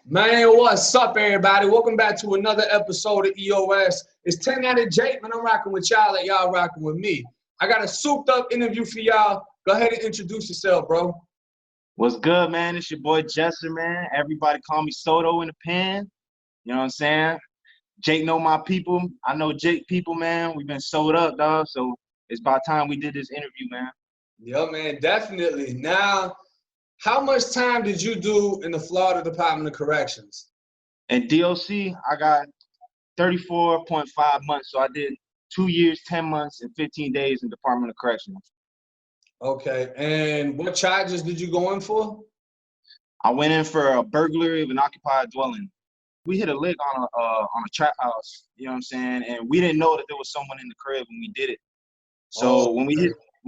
Man, what's up, everybody? Welcome back to another episode of EOS. It's 10 out of Jitt, man. I'm rocking with y'all like y'all rocking with me. I got a souped up interview for y'all. Go ahead and introduce yourself, bro. What's good, man? It's your boy Jester, man. Everybody call me Soto in the pen. You know what I'm saying? Jake know my people. I know Jake people, man. We've been sold up, dog. So it's about time we did this interview, man. Yeah, man, definitely. Now, how much time did you do in the Florida Department of Corrections? And DOC, I got 34.5 months. So I did 2 years, 10 months, and 15 days in Department of Corrections. Okay, and what charges did you go in for? I went in for a burglary of an occupied dwelling. We hit a lick on a trap house, you know what I'm saying? And we didn't know that there was someone in the crib when we did it. So when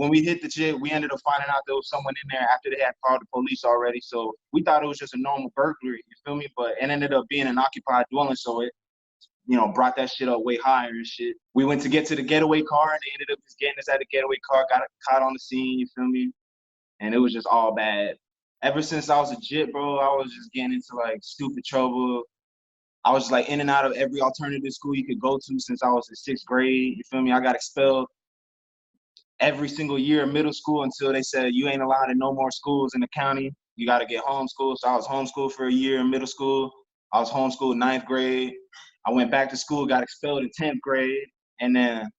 we hit the shit, we ended up finding out there was someone in there after they had called the police already. So we thought it was just a normal burglary, you feel me? But it ended up being an occupied dwelling, so it, brought that shit up way higher and shit. We went to get to the getaway car, and they ended up just getting us at the getaway car, got caught on the scene, you feel me? And it was just all bad. Ever since I was a Jitt, bro, I was just getting into like stupid trouble. I was like in and out of every alternative school you could go to since I was in 6th grade. You feel me? I got expelled every single year in middle school until they said you ain't allowed in no more schools in the county. You got to get homeschooled. So I was homeschooled for a year in middle school. I was homeschooled 9th grade. I went back to school, got expelled in 10th grade. And then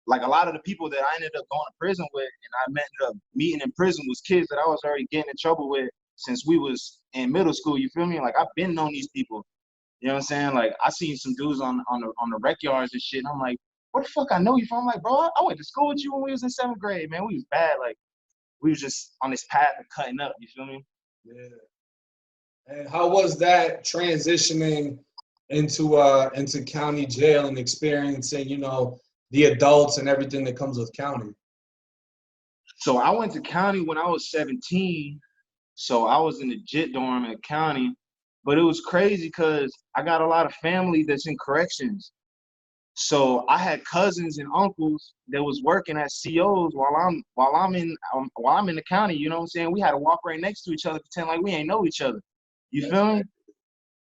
like a lot of the people that I ended up going to prison with and I ended up meeting in prison was kids that I was already getting in trouble with since we was in middle school. You feel me? Like I've been known these people. You know what I'm saying? Like I seen some dudes on the rec yards and shit. And I'm like, where the fuck I know you from? I'm like, bro, I went to school with you when we was in 7th grade, man. We was bad. Like we was just on this path of cutting up. You feel me? Yeah. And how was that transitioning into county jail and experiencing, the adults and everything that comes with county? So I went to county when I was 17. So I was in the JIT dorm at county. But it was crazy because I got a lot of family that's in corrections. So I had cousins and uncles that was working at COs while I'm in the county. You know what I'm saying? We had to walk right next to each other, pretend like we ain't know each other. You feel me?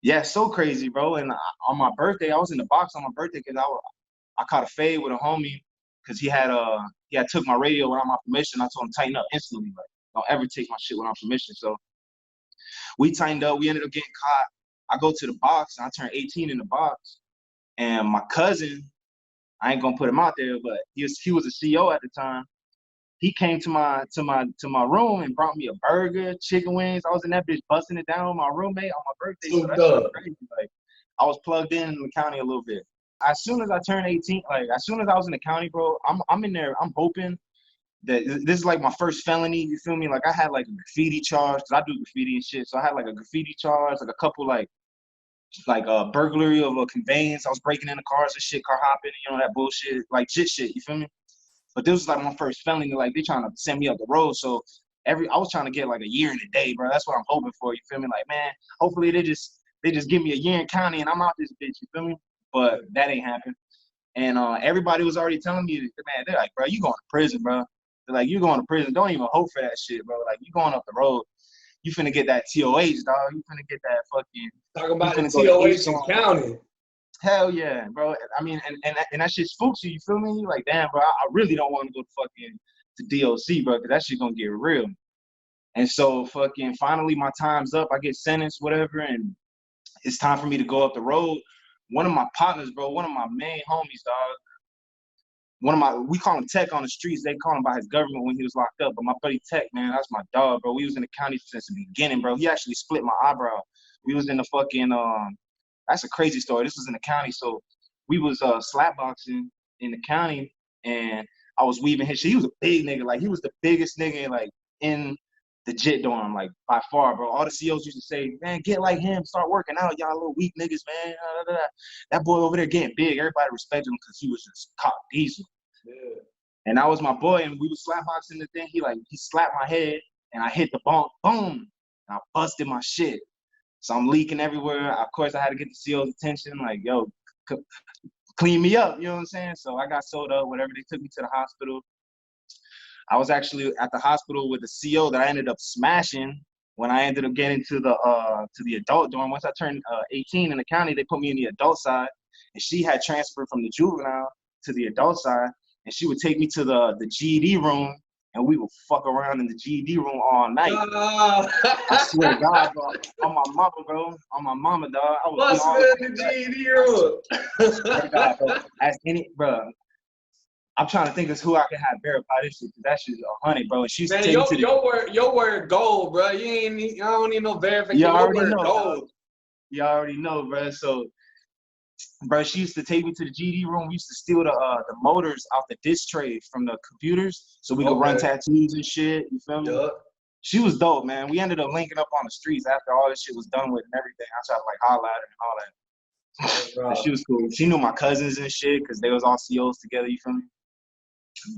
Yeah, so crazy, bro. And on my birthday, I was in the box on my birthday because I caught a fade with a homie because he had took my radio without my permission. I told him tighten up instantly, like don't ever take my shit without permission. So we tightened up. We ended up getting caught. I go to the box and I turned 18 in the box. And my cousin, I ain't gonna put him out there, but he was a CO at the time. He came to my room and brought me a burger, chicken wings. I was in that bitch busting it down with my roommate on my birthday. So that shit was crazy. Like I was plugged in the county a little bit. As soon as I turned 18, like as soon as I was in the county, bro, I'm in there. I'm hoping that this is like my first felony. You feel me? Like I had like a graffiti charge because I do graffiti and shit. So I had like a graffiti charge, like a couple like a burglary of a conveyance. I was breaking into cars and shit, car hopping, that bullshit, like Jitt shit, you feel me? But this was like my first felony, like they trying to send me up the road. So I was trying to get like a year and a day, bro. That's what I'm hoping for, you feel me? Like, man, hopefully they just give me a year in county and I'm out this bitch, you feel me? But that ain't happened. And everybody was already telling me, man, they're like, bro, you going to prison, bro. They're like, you going to prison. Don't even hope for that shit, bro. Like, you going up the road. You finna get that T.O.H'd, dog. You finna get that fucking. Talking about the T.O.H. in county. Hell yeah, bro. I mean, and that shit spooks you. You feel me? You like, damn, bro. I really don't want to go to DOC, bro, because that shit gonna get real. And so fucking finally my time's up. I get sentenced, whatever, and it's time for me to go up the road. One of my partners, bro, one of my main homies, dog. We call him Tech on the streets. They call him by his government when he was locked up. But my buddy Tech, man, that's my dog, bro. We was in the county since the beginning, bro. He actually split my eyebrow. We was in the fucking, that's a crazy story. This was in the county. So we was slapboxing in the county and I was weaving his shit. He was a big nigga. Like he was the biggest nigga like in the JIT dorm, like by far, bro. All the COs used to say, man, get like him, start working out, y'all little weak niggas, man. That boy over there getting big. Everybody respected him because he was just cock diesel. Yeah. And that was my boy, and we was slapboxing the thing. He slapped my head, and I hit the bunk, boom, and I busted my shit. So I'm leaking everywhere. Of course, I had to get the CO's attention, like, yo, clean me up, you know what I'm saying? So I got sold up, whatever. They took me to the hospital. I was actually at the hospital with a CO that I ended up smashing when I ended up getting to the adult dorm, once I turned 18 in the county, they put me in the adult side, and she had transferred from the juvenile to the adult side, and she would take me to the GED room, and we would fuck around in the GED room all night. I swear to God, bro, on my mama, bro, on my mama, dog. I was Must have been the GED room. I swear to God, bro. As any, bro. I'm trying to think of who I can have verify this shit, because that shit's 100, bro. And she used to take me to your word gold, bro. I don't need no verification. You already your word know, gold. dog. You already know, bro. So, bro, she used to take me to the GD room. We used to steal the motors out the disc tray from the computers, so we could run tattoos and shit. You feel me? Yeah. She was dope, man. We ended up linking up on the streets after all this shit was done with and everything. I tried to like holler at her and all that. But she was cool. She knew my cousins and shit because they was all COs together. You feel me?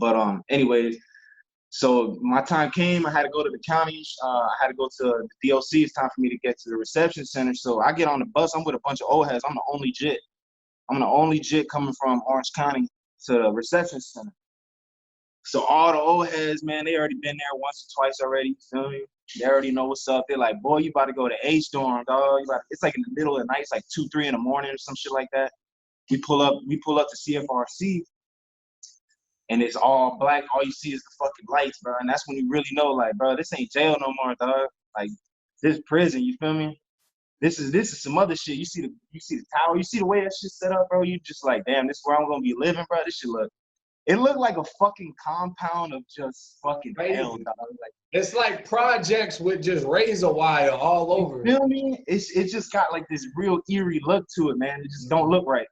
But anyways, so my time came. I had to go to the county. I had to go to the DOC. It's time for me to get to the reception center. So I get on the bus. I'm with a bunch of old heads. I'm the only Jitt. I'm the only Jitt coming from Orange County to the reception center. So all the old heads, man, they already been there once or twice already. You feel me? They already know what's up. They're like, boy, you about to go to H dorm, dog. It's like in the middle of the night. It's like 2, 3 in the morning or some shit like that. We pull up to CFRC. And it's all black. All you see is the fucking lights, bro. And that's when you really know, like, bro, this ain't jail no more, dog. Like, this prison. You feel me? This is some other shit. You see the tower. You see the way that shit set up, bro. You just like, damn, this is where I'm gonna be living, bro. This shit it looked like a fucking compound of just fucking hell, dog. Like, it's like projects with just razor wire all over. You feel me? It just got like this real eerie look to it, man. It just don't look right.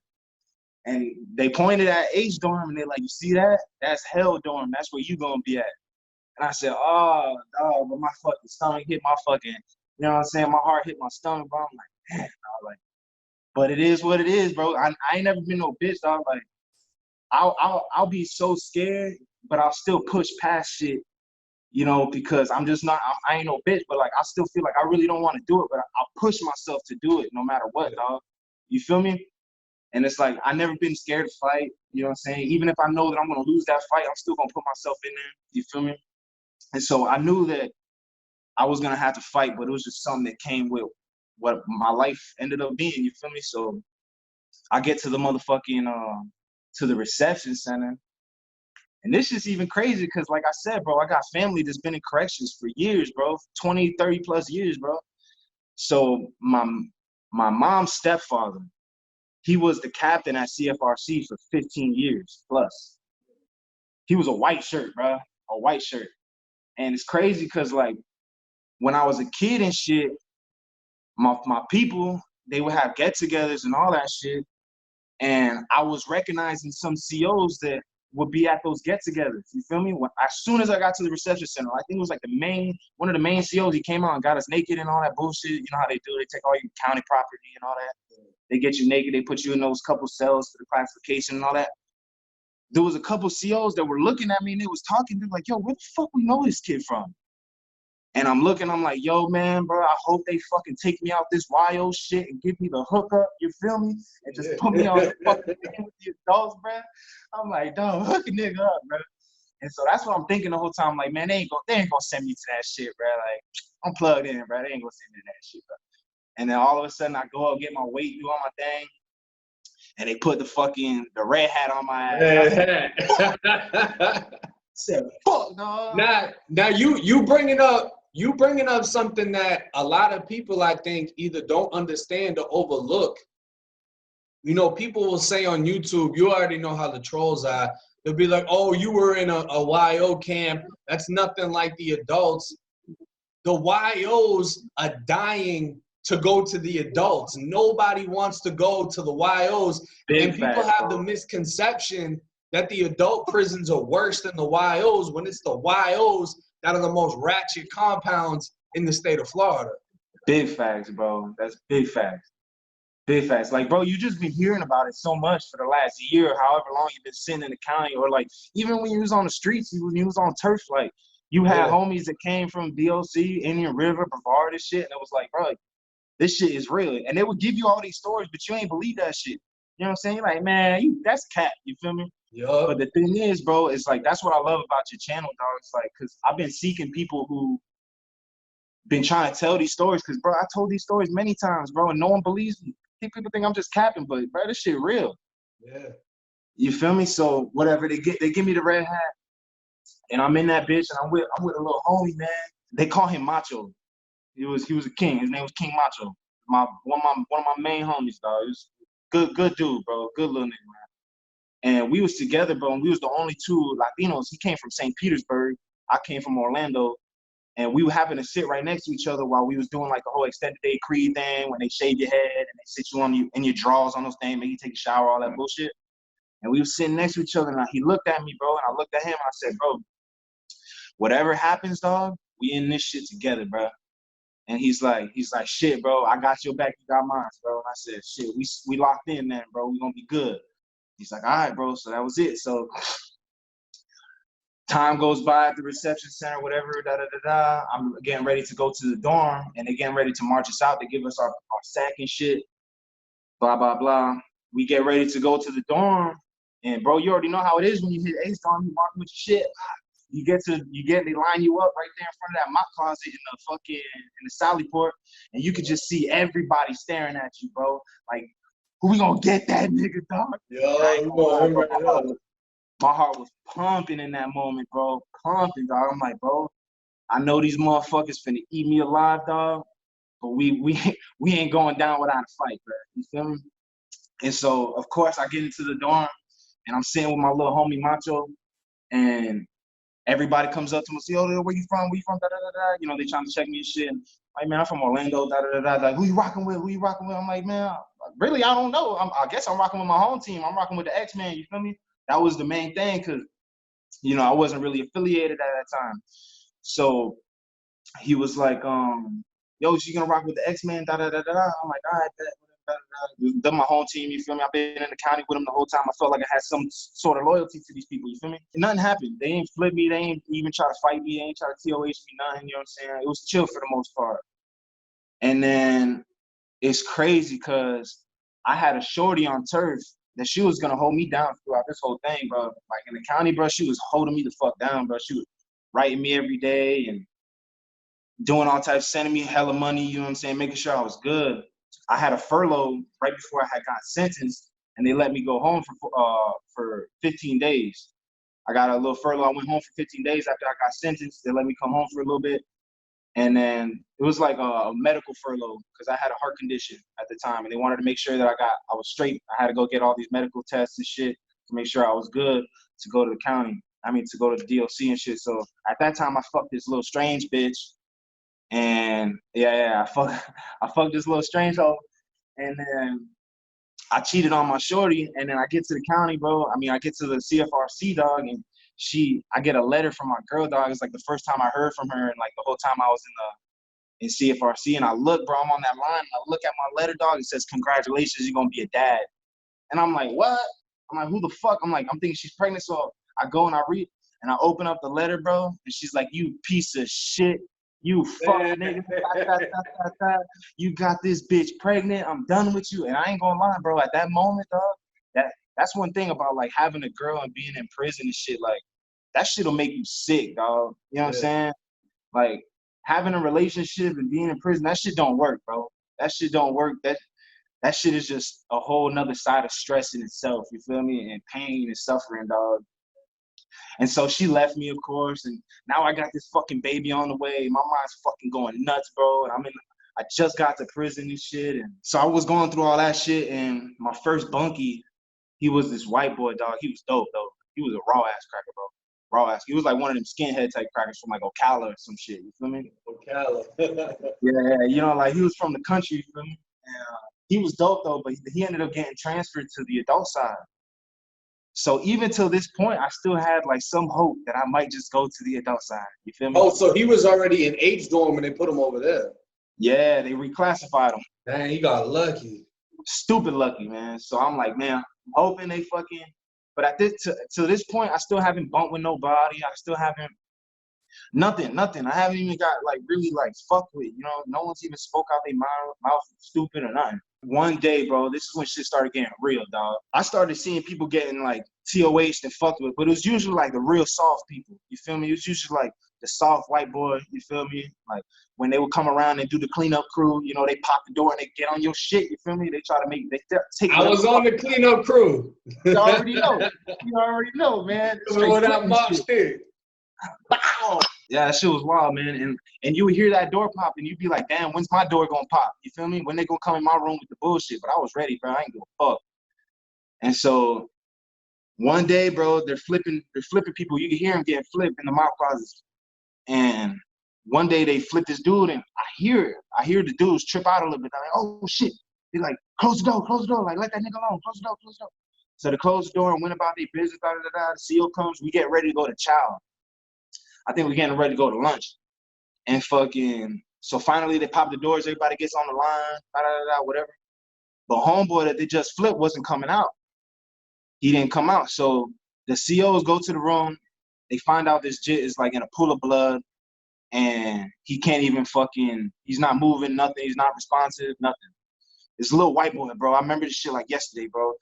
And they pointed at H dorm, and they're like, you see that? That's hell dorm. That's where you gonna be at. And I said, oh, dog, but my fucking stomach hit my fucking, you know what I'm saying? My heart hit my stomach, bro. I'm like, man, dog, like, but it is what it is, bro. I ain't never been no bitch, dog. Like, I'll be so scared, but I'll still push past shit, you know, because I'm just not, I ain't no bitch, but like, I still feel like I really don't want to do it, but I'll push myself to do it no matter what, dog. You feel me? And it's like, I never been scared to fight, you know what I'm saying? Even if I know that I'm going to lose that fight, I'm still going to put myself in there, you feel me? And so I knew that I was going to have to fight, but it was just something that came with what my life ended up being, you feel me? So I get to the motherfucking, to the reception center. And this is even crazy because, like I said, bro, I got family that's been in corrections for years, bro, 20, 30 plus years, bro. So my mom's stepfather, he was the captain at CFRC for 15 years plus. He was a white shirt, bro, a white shirt. And it's crazy because, like, when I was a kid and shit, my people, they would have get-togethers and all that shit. And I was recognizing some COs that would be at those get-togethers. You feel me? As soon as I got to the reception center, I think it was like one of the main COs, he came out and got us naked and all that bullshit. You know how they do? They take all your county property and all that. They get you naked. They put you in those couple cells for the classification and all that. There was a couple COs that were looking at me and they was talking. They're like, yo, where the fuck we know this kid from? And I'm looking, I'm like, yo, man, bro, I hope they fucking take me out this YO shit and give me the hookup, you feel me? And just put me on the fucking thing with the adults, bro. I'm like, dog, hook a nigga up, bro. And so that's what I'm thinking the whole time. I'm like, man, they ain't gonna send me to that shit, bro. Like, I'm plugged in, bro. They ain't gonna send me to that shit, bro. And then all of a sudden I go out, get my weight, do all my thing, and they put the red hat on my ass. I said, fuck, dog. Now you bringing up something that a lot of people, I think, either don't understand or overlook. You know, people will say on YouTube, you already know how the trolls are. They'll be like, oh, you were in a YO camp. That's nothing like the adults. The YOs are dying to go to the adults. Nobody wants to go to the YOs. And people have the misconception that the adult prisons are worse than the YOs when it's the YOs that are the most ratchet compounds in the state of Florida. Big facts, bro. That's big facts. Big facts. Like, bro, you just been hearing about it so much for the last year, however long you've been sitting in the county, or like even when you was on the streets, when you was on turf, like you had homies that came from DOC, Indian River, Brevard and shit, and it was like, bro, this shit is real. And they would give you all these stories, but you ain't believe that shit. You know what I'm saying? Like, man, that's cap. You feel me? Yeah. But the thing is, bro, it's like, that's what I love about your channel, dog. It's like, because I've been seeking people who been trying to tell these stories because, bro, I told these stories many times, bro, and no one believes me. People think I'm just capping, but, bro, this shit real. Yeah. You feel me? So whatever they give me the red hat, and I'm in that bitch, and I'm with a little homie, man. They call him Macho. He was a king. His name was King Macho. One of my main homies, dog. He was good dude, bro. Good little nigga, man. And we was together, bro. And we was the only two Latinos. He came from St. Petersburg. I came from Orlando. And we were having to sit right next to each other while we was doing like the whole extended day creed thing, when they shave your head and they sit you in your drawers on those things, make you take a shower, all that bullshit. And we was sitting next to each other, and he looked at me, bro, and I looked at him, and I said, bro, whatever happens, dog, we in this shit together, bro. And he's like, shit, bro, I got your back, you got mine, bro. And I said, shit, we locked in, man, bro. We gonna be good. He's like, all right, bro. So that was it. So time goes by at the reception center, whatever, I'm getting ready to go to the dorm, and they're getting ready to march us out. They give us our sack and shit, blah, blah, blah. We get ready to go to the dorm, and, bro, you already know how it is when you hit Ace dorm, you walking with your shit. They line you up right there in front of that mop closet in the Sally port, and you could just see everybody staring at you, bro. Like, who we gonna get that nigga, dog? My heart was pumping in that moment, bro. Pumping, dog. I'm like, bro, I know these motherfuckers finna eat me alive, dog. But we ain't going down without a fight, bro. You feel me? And so, of course, I get into the dorm, and I'm sitting with my little homie Macho, and everybody comes up to me and say, oh, where you from? Where you from? Da, da, da, da. You know, they trying to check me and shit. And like, man, I'm from Orlando, da, da, da, da. Like, who you rocking with? I'm like, man, really, I don't know. I guess I'm rocking with my home team. I'm rocking with the X-Men, you feel me? That was the main thing, because, you know, I wasn't really affiliated at that time. So he was like, yo, you gonna rock with the X-Men, da, da, da, da, da. I'm like, all right, they're my home team, you feel me? I've been in the county with them the whole time. I felt like I had some sort of loyalty to these people, you feel me? Nothing happened. They ain't flip me. They ain't even try to fight me. They ain't try to T.O.H. me, nothing, you know what I'm saying? It was chill for the most part. And then it's crazy because I had a shorty on turf that she was gonna hold me down throughout this whole thing, bro. Like in the county, bro, she was holding me the fuck down, bro. She was writing me every day and doing all types, sending me hella money, you know what I'm saying, making sure I was good. I had a furlough right before I had got sentenced, and they let me go home for 15 days. I got a little furlough. I went home for 15 days after I got sentenced. They let me come home for a little bit. And then it was like a medical furlough because I had a heart condition at the time, and they wanted to make sure that I was straight. I had to go get all these medical tests and shit to make sure I was good to go to the county. To go to the DOC and shit. So at that time, I fucked this little strange bitch. And I fucked this little strange hoe. And then I cheated on my shorty. And then I get to the county, bro. I get to the CFRC, dog, and I get a letter from my girl, dog. It's like the first time I heard from her, and like the whole time I was in CFRC. And I look, bro, I'm on that line, and I look at my letter, dog. It says, congratulations, you're gonna be a dad. And I'm like, what? I'm like, who the fuck? I'm thinking she's pregnant. So I go and I read, and I open up the letter, bro, and she's like, you piece of shit. You fuck nigga. You got this bitch pregnant. I'm done with you. And I ain't gonna lie, bro. At that moment, dog, that's one thing about like having a girl and being in prison and shit. Like that shit'll make you sick, dog. You know what I'm saying? Like having a relationship and being in prison, that shit don't work, bro. That shit don't work. That shit is just a whole nother side of stress in itself. You feel me? And pain and suffering, dog. And so she left me, of course, and now I got this fucking baby on the way. My mind's fucking going nuts, bro. And I just got to prison and shit. And so I was going through all that shit, and my first bunkie, he was this white boy, dog. He was dope, though. He was a raw-ass cracker, bro. Raw-ass. He was like one of them skinhead type crackers from like Ocala or some shit, you feel me? Ocala. Yeah, you know, like he was from the country, you feel me? And he was dope, though, but he ended up getting transferred to the adult side. So even till this point, I still had like some hope that I might just go to the adult side. You feel me? Oh, so he was already in H dorm and they put him over there. Yeah, they reclassified him. Dang, he got lucky. Stupid lucky, man. So I'm like, man, I'm hoping they fucking. But at to this point, I still haven't bumped with nobody. I still haven't nothing. I haven't even got like really like fucked with. You know, no one's even spoke out their mouth stupid or nothing. One day, bro, this is when shit started getting real, dog. I started seeing people getting like T.O.H'd and fucked with, but it was usually like the real soft people. You feel me? It was usually like the soft white boy, you feel me? Like when they would come around and do the cleanup crew, you know, they pop the door and they get on your shit, you feel me? They try to take I was on the cleanup crew. You already know. You already know, man. Coming with that mop stick. Bow! Yeah, that shit was wild, man. And you would hear that door pop and you'd be like, damn, when's my door gonna pop? You feel me? When they gonna come in my room with the bullshit? But I was ready, bro. I ain't give a fuck. And so one day, bro, they're flipping people. You can hear them getting flipped in the mop closets. And one day they flip this dude and I hear the dudes trip out a little bit. They're like, oh shit. They're like, close the door. Like, let that nigga alone. Close the door. So they closed the door and went about their business. The CO comes. We get ready to go to chow. I think we're getting ready to go to lunch. And so finally they pop the doors. Everybody gets on the line, whatever. But homeboy that they just flipped wasn't coming out. He didn't come out. So the COs go to the room. They find out this Jitt is like in a pool of blood. And he can't even he's not moving, nothing. He's not responsive, nothing. This little white boy, bro. I remember this shit like yesterday, bro.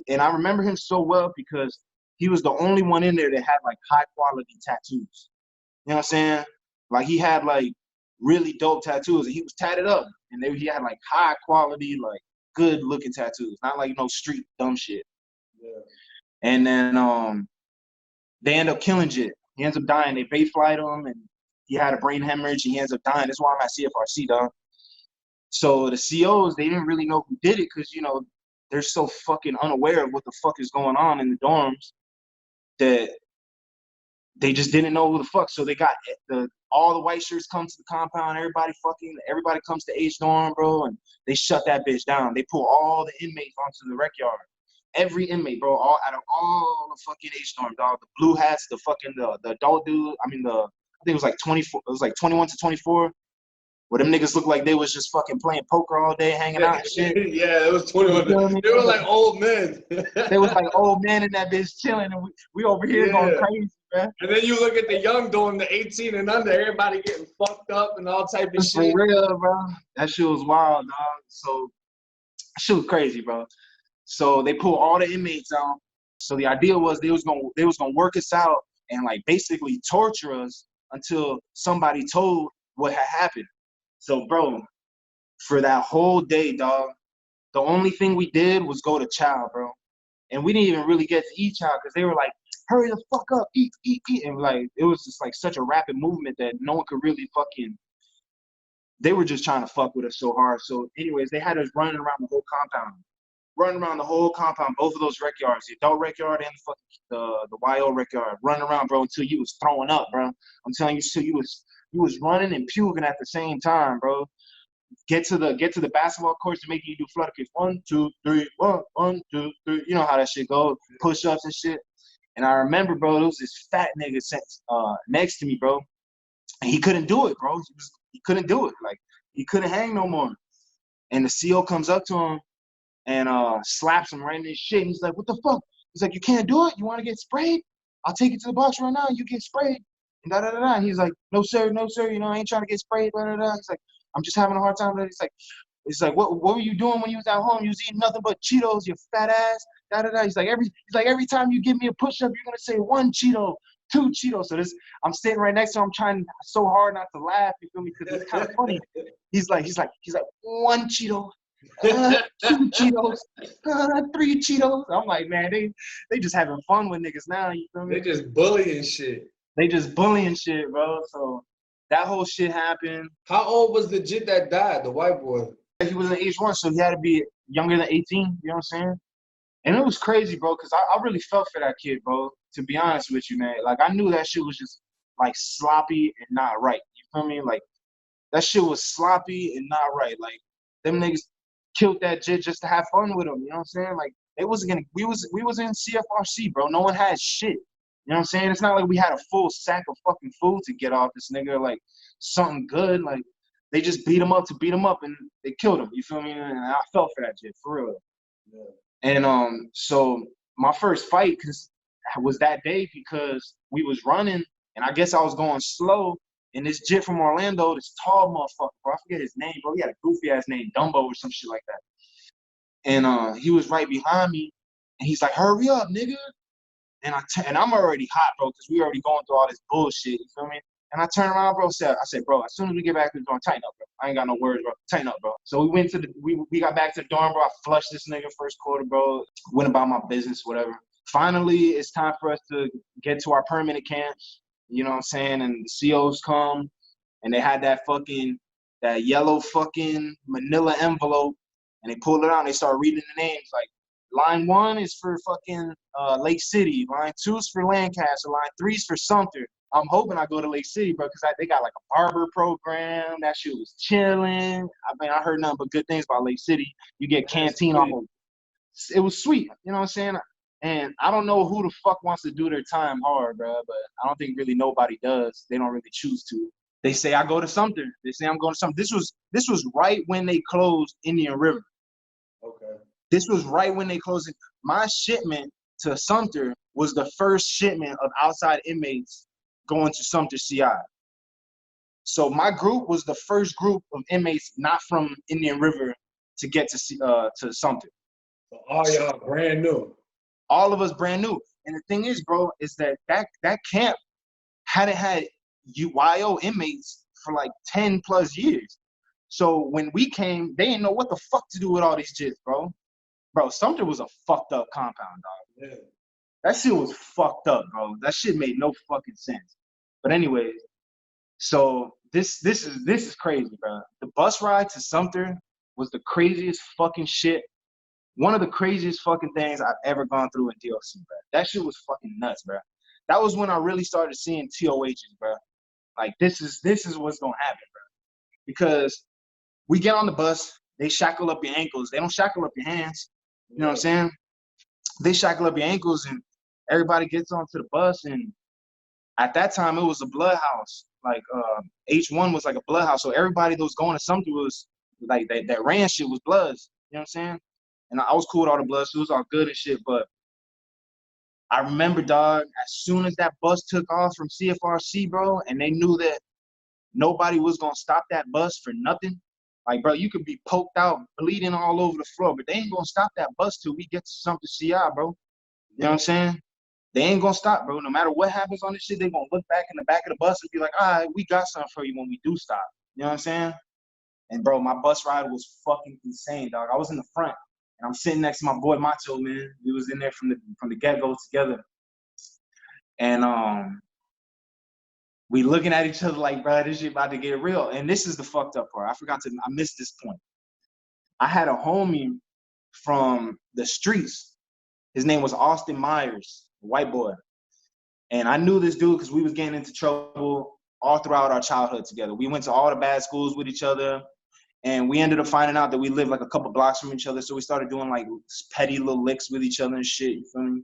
And I remember him so well because he was the only one in there that had like high quality tattoos. You know what I'm saying? Like he had like really dope tattoos and he was tatted up. And he had like high quality, like good looking tattoos. Not like no street dumb shit. Yeah. And then they end up killing Jitt. He ends up dying. They bait flight him and he had a brain hemorrhage. He ends up dying. That's why I'm at CFRC, dog. So the COs, they didn't really know who did it because, you know, they're so fucking unaware of what the fuck is going on in the dorms that they just didn't know who the fuck. So they got all the white shirts come to the compound. Everybody comes to H dorm, bro, and they shut that bitch down. They pull all the inmates onto the rec yard. Every inmate, bro, out of all the fucking H dorm, dog. The blue hats, the adult dude. I think it was like 24. It was like 21 to 24. Where them niggas looked like they was just fucking playing poker all day, hanging out and shit. Yeah, it was 21. They were like old men. They was like old men in that bitch chilling, and we over here going crazy, man. And then you look at the young dorm, the 18 and under, everybody getting fucked up and all type of shit. For real, bro. That shit was wild, dog. So, that shit was crazy, bro. So they pulled all the inmates out. So the idea was they was gonna work us out and like basically torture us until somebody told what had happened. So, bro, for that whole day, dog, the only thing we did was go to chow, bro. And we didn't even really get to eat chow because they were like, hurry the fuck up, eat. And like, it was just like such a rapid movement that no one could really they were just trying to fuck with us so hard. So anyways, they had us running around the whole compound. Both of those rec yards, the adult rec yard and the YO rec yard, running around, bro, until you was throwing up, bro. I'm telling you, so you was running and puking at the same time, bro. Get to the basketball courts to make you do flutter kicks. 1, 2, 3, 1, 2, 3. You know how that shit goes, push-ups and shit. And I remember, bro, there was this fat nigga next to me, bro. And he couldn't do it, bro. He couldn't do it. Like, he couldn't hang no more. And the CO comes up to him and slaps him right in his shit. And he's like, what the fuck? He's like, you can't do it? You want to get sprayed? I'll take you to the box right now and you get sprayed. And da-da-da-da. And he's like, no, sir. You know, I ain't trying to get sprayed. Da-da-da. He's like, I'm just having a hard time. He's like, what were you doing when you was at home? You was eating nothing but Cheetos, you fat ass. Da-da-da. He's like, every time you give me a push-up, you're going to say 1 Cheeto, 2 Cheetos. So I'm sitting right next to him. I'm trying so hard not to laugh, you feel me? Because it's kind of funny. He's like, 1 Cheeto. 2 Cheetos, 3 Cheetos. I'm like, man, they just having fun with niggas now, you feel me? They just bullying shit. Bro. So that whole shit happened. How old was the Jitt that died, the white boy? He was in H1, so he had to be younger than 18, you know what I'm saying? And it was crazy, bro, because I really felt for that kid, bro, to be honest with you, man. Like, I knew that shit was just, like, sloppy and not right. You feel me? Like, that shit was sloppy and not right. Like, them niggas killed that Jitt just to have fun with him, you know what I'm saying? Like, we was in CFRC, bro. No one had shit. You know what I'm saying? It's not like we had a full sack of fucking food to get off this nigga, like, something good. Like, they just beat him up and they killed him, you feel me? And I felt for that Jitt, for real. Yeah. And so my first fight was that day because we was running, and I guess I was going slow, and this Jitt from Orlando, this tall motherfucker, bro, I forget his name, bro. He had a goofy-ass name, Dumbo or some shit like that. And he was right behind me, and he's like, hurry up, nigga. And I'm already hot, bro, because we already going through all this bullshit, you feel me? And I turned around, bro, I said, bro, as soon as we get back to the dorm, tighten up, bro. I ain't got no words, bro. Tighten up, bro. So we got back to the dorm, bro. I flushed this nigga first quarter, bro. Went about my business, whatever. Finally, it's time for us to get to our permanent camps. You know what I'm saying? And the COs come, and they had that yellow fucking manila envelope, and they pulled it out and they started reading the names. Like, line 1 is for fucking Lake City. Line 2 is for Lancaster. Line 3 is for Sumter. I'm hoping I go to Lake City, bro, because they got like a barber program. That shit was chilling. I mean, I heard nothing but good things about Lake City. You get canteen almost. It was sweet. You know what I'm saying? And I don't know who the fuck wants to do their time hard, bro, but I don't think really nobody does. They don't really choose to. They say I go to Sumter. They say I'm going to Sumter. This was right when they closed Indian River. Okay. This was right when they closed it. My shipment to Sumter was the first shipment of outside inmates going to Sumter C.I. So my group was the first group of inmates not from Indian River to get to Sumter. So all y'all brand new. All of us brand new. And the thing is, bro, is that camp hadn't had YO inmates for like 10 plus years. So when we came, they didn't know what the fuck to do with all these jits, bro. Bro, Sumter was a fucked up compound, dog. Yeah. That shit was fucked up, bro. That shit made no fucking sense. But anyways, so this is crazy, bro. The bus ride to Sumter was the craziest fucking shit. One of the craziest fucking things I've ever gone through in DLC, bro. That shit was fucking nuts, bro. That was when I really started seeing T.O.H's, bro. Like, this is what's gonna happen, bro. Because we get on the bus, they shackle up your ankles. They don't shackle up your hands. You know what I'm saying? They shackle up your ankles, and everybody gets onto the bus. And at that time, it was a blood house. Like, H1 was like a blood house. So everybody that was going to Sumter was like that ran shit was bloods. You know what I'm saying? And I was cool with all the bloods. So it was all good and shit. But I remember, dog, as soon as that bus took off from CFRC, bro, and they knew that nobody was gonna stop that bus for nothing. Like, bro, you could be poked out, bleeding all over the floor, but they ain't gonna stop that bus till we get to Sumter C.I, bro. You know what I'm saying? They ain't gonna stop, bro. No matter what happens on this shit, they gonna look back in the back of the bus and be like, all right, we got something for you when we do stop. You know what I'm saying? And, bro, my bus ride was fucking insane, dog. I was in the front, and I'm sitting next to my boy Macho, man. We was in there from the get-go together. And we looking at each other like, bro, this shit about to get real. And this is the fucked up part. I missed this point. I had a homie from the streets. His name was Austin Myers, a white boy. And I knew this dude because we was getting into trouble all throughout our childhood together. We went to all the bad schools with each other. And we ended up finding out that we lived like a couple blocks from each other. So we started doing like petty little licks with each other and shit. You feel me?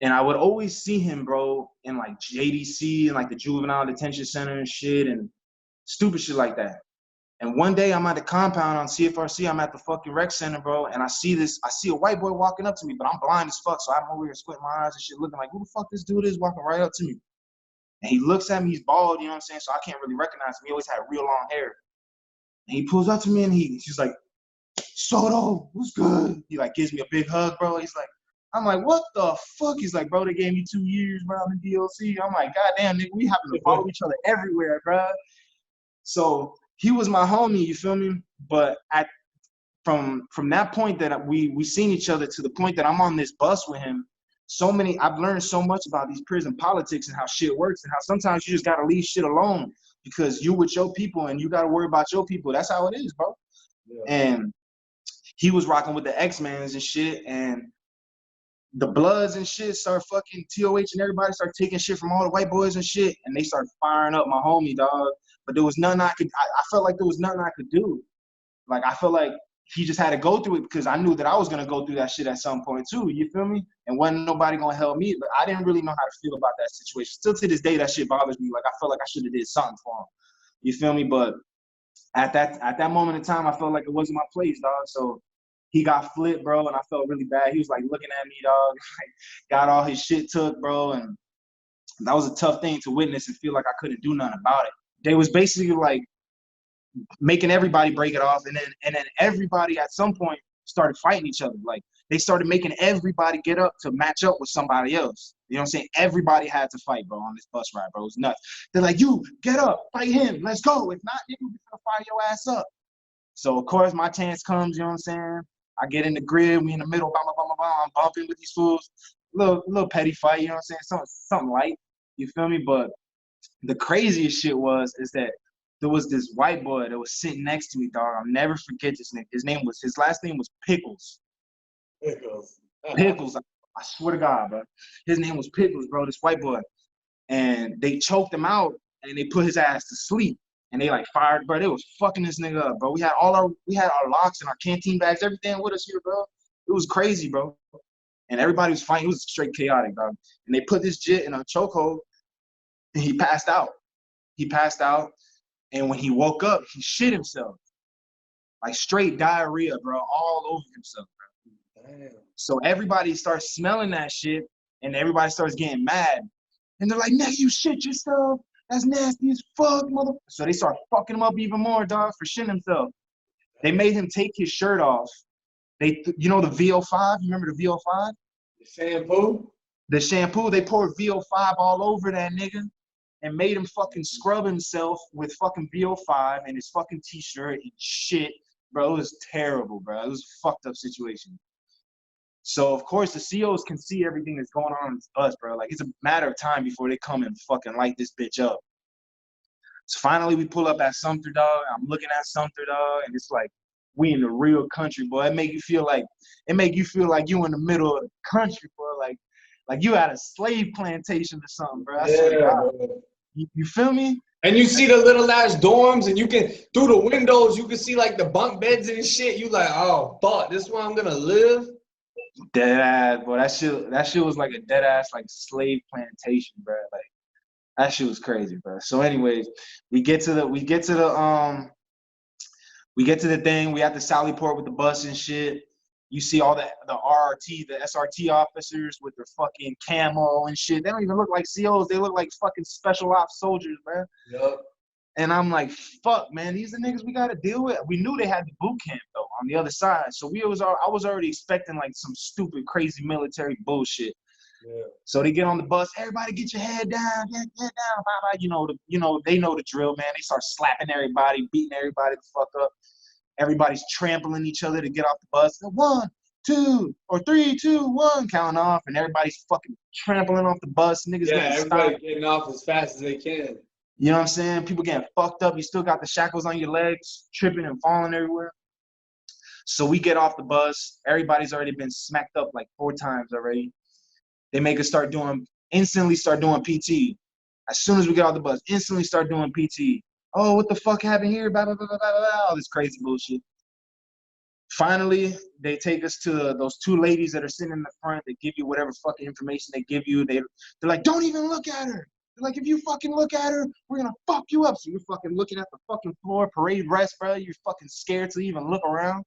And I would always see him, bro, in like JDC and like the juvenile detention center and shit and stupid shit like that. And one day I'm at the compound on CFRC, I'm at the fucking rec center, bro, and I see a white boy walking up to me, but I'm blind as fuck, so I'm over here squinting my eyes and shit, looking like, who the fuck this dude is walking right up to me? And he looks at me, he's bald, you know what I'm saying, so I can't really recognize him. He always had real long hair. And he pulls up to me and he's like, Soto, what's good? He like gives me a big hug, bro. He's like, I'm like, what the fuck? He's like, bro, they gave me 2 years, bro, in DLC. I'm like, goddamn, nigga, we happen to follow each other everywhere, bro. So he was my homie, you feel me? But from that point that we seen each other to the point that I'm on this bus with him, I've learned so much about these prison politics and how shit works and how sometimes you just gotta leave shit alone because you with your people and you gotta worry about your people. That's how it is, bro. Yeah. And he was rocking with the X-Mans and shit, and the Bloods and shit start fucking T.O.H. and everybody start taking shit from all the white boys and shit, and they start firing up my homie, dog. But there was nothing I felt like there was nothing I could do. Like, I felt like he just had to go through it because I knew that I was going to go through that shit at some point too, you feel me? And wasn't nobody going to help me, but I didn't really know how to feel about that situation. Still to this day, that shit bothers me. Like, I felt like I should have did something for him, you feel me? But at that moment in time, I felt like it wasn't my place, dog. So he got flipped, bro, and I felt really bad. He was like looking at me, dog, like got all his shit took, bro, and that was a tough thing to witness and feel like I couldn't do nothing about it. They was basically like making everybody break it off, and then everybody at some point started fighting each other. Like, they started making everybody get up to match up with somebody else. You know what I'm saying? Everybody had to fight, bro, on this bus ride, bro. It was nuts. They're like, you, get up, fight him, let's go. If not, nigga, we're gonna fire your ass up. So, of course, my chance comes, you know what I'm saying? I get in the grid, we in the middle, blah, blah, blah, blah, blah. I'm bumping with these fools. Little petty fight, you know what I'm saying? Something light, you feel me? But the craziest shit is that there was this white boy that was sitting next to me, dog. I'll never forget this nigga. His last name was Pickles. Pickles. I swear to God, bro. His name was Pickles, bro, this white boy. And they choked him out and they put his ass to sleep. And they like fired, bro. They was fucking this nigga up, bro. We had our locks and our canteen bags, everything with us here, bro. It was crazy, bro. And everybody was fighting. It was straight chaotic, dog. And they put this Jitt in a chokehold and he passed out. And when he woke up, he shit himself. Like straight diarrhea, bro, all over himself, bro. Damn. So everybody starts smelling that shit and everybody starts getting mad. And they're like, nigga, you shit yourself. That's nasty as fuck, mother. So they start fucking him up even more, dog, for shitting himself. They made him take his shirt off. You know the VO5? You remember the VO5? The shampoo? The shampoo, they poured VO5 all over that nigga and made him fucking scrub himself with fucking VO5 and his fucking t-shirt and shit. Bro, it was terrible, bro. It was a fucked up situation. So, of course, the COs can see everything that's going on this bus, bro. Like, it's a matter of time before they come and fucking light this bitch up. So, finally, we pull up at Sumter, dog. I'm looking at Sumter, dog, and it's like, we in the real country, boy. It make you feel like you in the middle of the country, bro. Like you at a slave plantation or something, bro. I swear to God. You feel me? And you see the little ass dorms, and you can, through the windows, you can see like the bunk beds and shit. You like, oh, fuck, this is where I'm gonna live? Dead ass, boy. That shit was like a dead ass like slave plantation, bro. Like that shit was crazy, bro. So, anyways, we get to the thing. We at the Sally Port with the bus and shit. You see all the RRT, the SRT officers with their fucking camo and shit. They don't even look like COs. They look like fucking special ops soldiers, man. Yep. And I'm like, fuck, man, these are the niggas we got to deal with. We knew they had the boot camp, though, on the other side. So I was already expecting, like, some stupid, crazy military bullshit. Yeah. So they get on the bus. Everybody get your head down. Get down. Bye-bye. They know the drill, man. They start slapping everybody, beating everybody the fuck up. Everybody's trampling each other to get off the bus. 1, 2, or 3, 2, 1, counting off. And everybody's fucking trampling off the bus. Niggas getting stopped. Getting off as fast as they can. You know what I'm saying? People getting fucked up. You still got the shackles on your legs, tripping and falling everywhere. So we get off the bus. Everybody's already been smacked up like 4 times already. They make us instantly start doing PT. As soon as we get off the bus, instantly start doing PT. Oh, what the fuck happened here? Blah, blah, blah, blah, blah, blah. All this crazy bullshit. Finally, they take us to those 2 ladies that are sitting in the front. They give you whatever fucking information they give you. They're like, don't even look at her. They're like, if you fucking look at her, we're gonna fuck you up. So you're fucking looking at the fucking floor, parade rest, bro. You're fucking scared to even look around.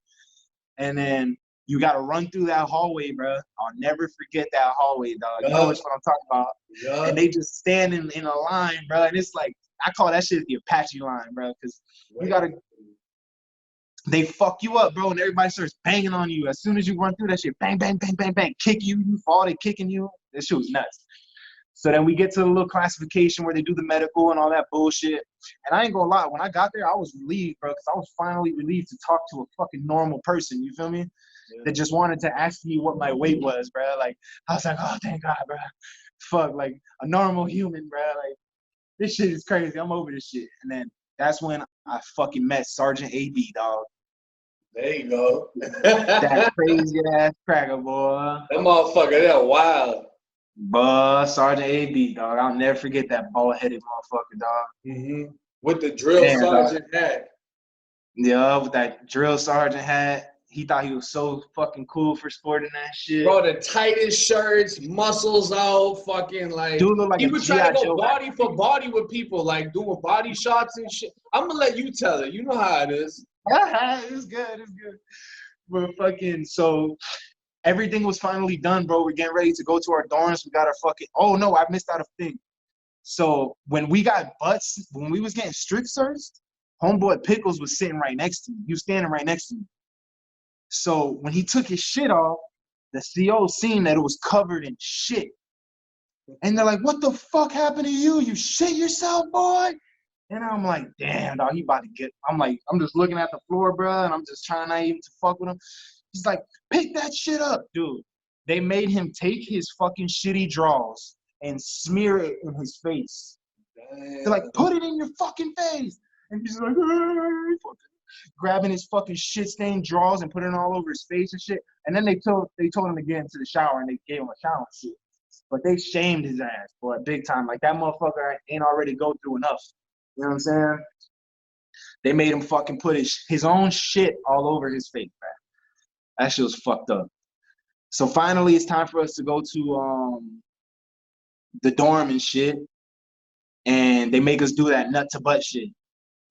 And then you gotta run through that hallway, bro. I'll never forget that hallway, dog. You know what I'm talking about. Yeah. And they just stand in a line, bro. And it's like, I call that shit the Apache line, bro. Because they fuck you up, bro. And everybody starts banging on you. As soon as you run through that shit, bang, bang, bang, bang, bang. Kick you, you fall, they kicking you. That shit was nuts. So then we get to the little classification where they do the medical and all that bullshit. And I ain't gonna lie, when I got there, I was relieved, bro, because I was finally relieved to talk to a fucking normal person, you feel me? Yeah. That just wanted to ask me what my weight was, bro. Like, I was like, oh, thank God, bro. Fuck, like, a normal human, bro. Like, this shit is crazy. I'm over this shit. And then that's when I fucking met Sergeant A.B., dog. There you go. That crazy-ass cracker, boy. That motherfucker, they're wild. But Sergeant A.B., dog. I'll never forget that bald-headed motherfucker, dog. Mm-hmm. With the drill sergeant hat. Yeah, with that drill sergeant hat. He thought he was so fucking cool for sporting that shit. Bro, the tightest shirts, muscles out, fucking like. Dude look like he would try to go body for body with people, like doing body shots and shit. I'm gonna let you tell it. You know how it is. It's good. But fucking, so everything was finally done, bro. We're getting ready to go to our dorms. We got our fucking, oh no, I missed out a thing. So when we was getting strip searched, homeboy Pickles was sitting right next to me. He was standing right next to me. So when he took his shit off, the CO seen that it was covered in shit. And they're like, what the fuck happened to you? You shit yourself, boy? And I'm like, damn, dog, he about to get, I'm just looking at the floor, bro, and I'm just trying not even to fuck with him. He's like, pick that shit up, dude. They made him take his fucking shitty drawers and smear it in his face. Damn. They're like, put it in your fucking face. And he's like, grabbing his fucking shit-stained drawers and putting it all over his face and shit. And then they told him to get into the shower, and they gave him a shower and shit. But they shamed his ass, boy, big time. Like, that motherfucker ain't already go through enough. You know what I'm saying? They made him fucking put his own shit all over his face, man. That shit was fucked up. So finally, it's time for us to go to the dorm and shit. And they make us do that nut to butt shit.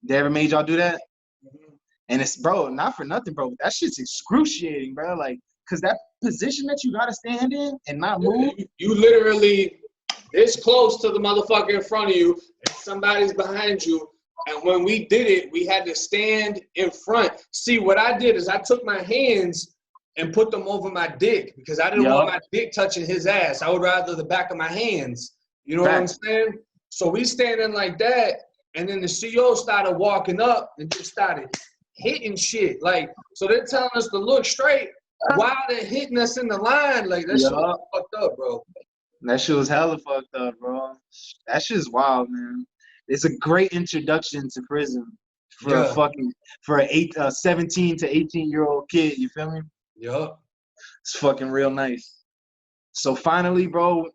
They ever made y'all do that? Mm-hmm. And it's, bro, not for nothing, bro. That shit's excruciating, bro. Like, because that position that you got to stand in and not move. You literally this close to the motherfucker in front of you, and somebody's behind you. And when we did it, we had to stand in front. See, what I did is I took my hands and put them over my dick because I didn't want my dick touching his ass. I would rather the back of my hands. You know what I'm saying? So we standing like that, and then the CO started walking up and just started hitting shit. Like, so they're telling us to look straight while they're hitting us in the line. Like, that shit was fucked up, bro. That shit was hella fucked up, bro. That shit's wild, man. It's a great introduction to prison for a 17 to 18-year-old kid. You feel me? Yup. It's fucking real nice. So finally, bro,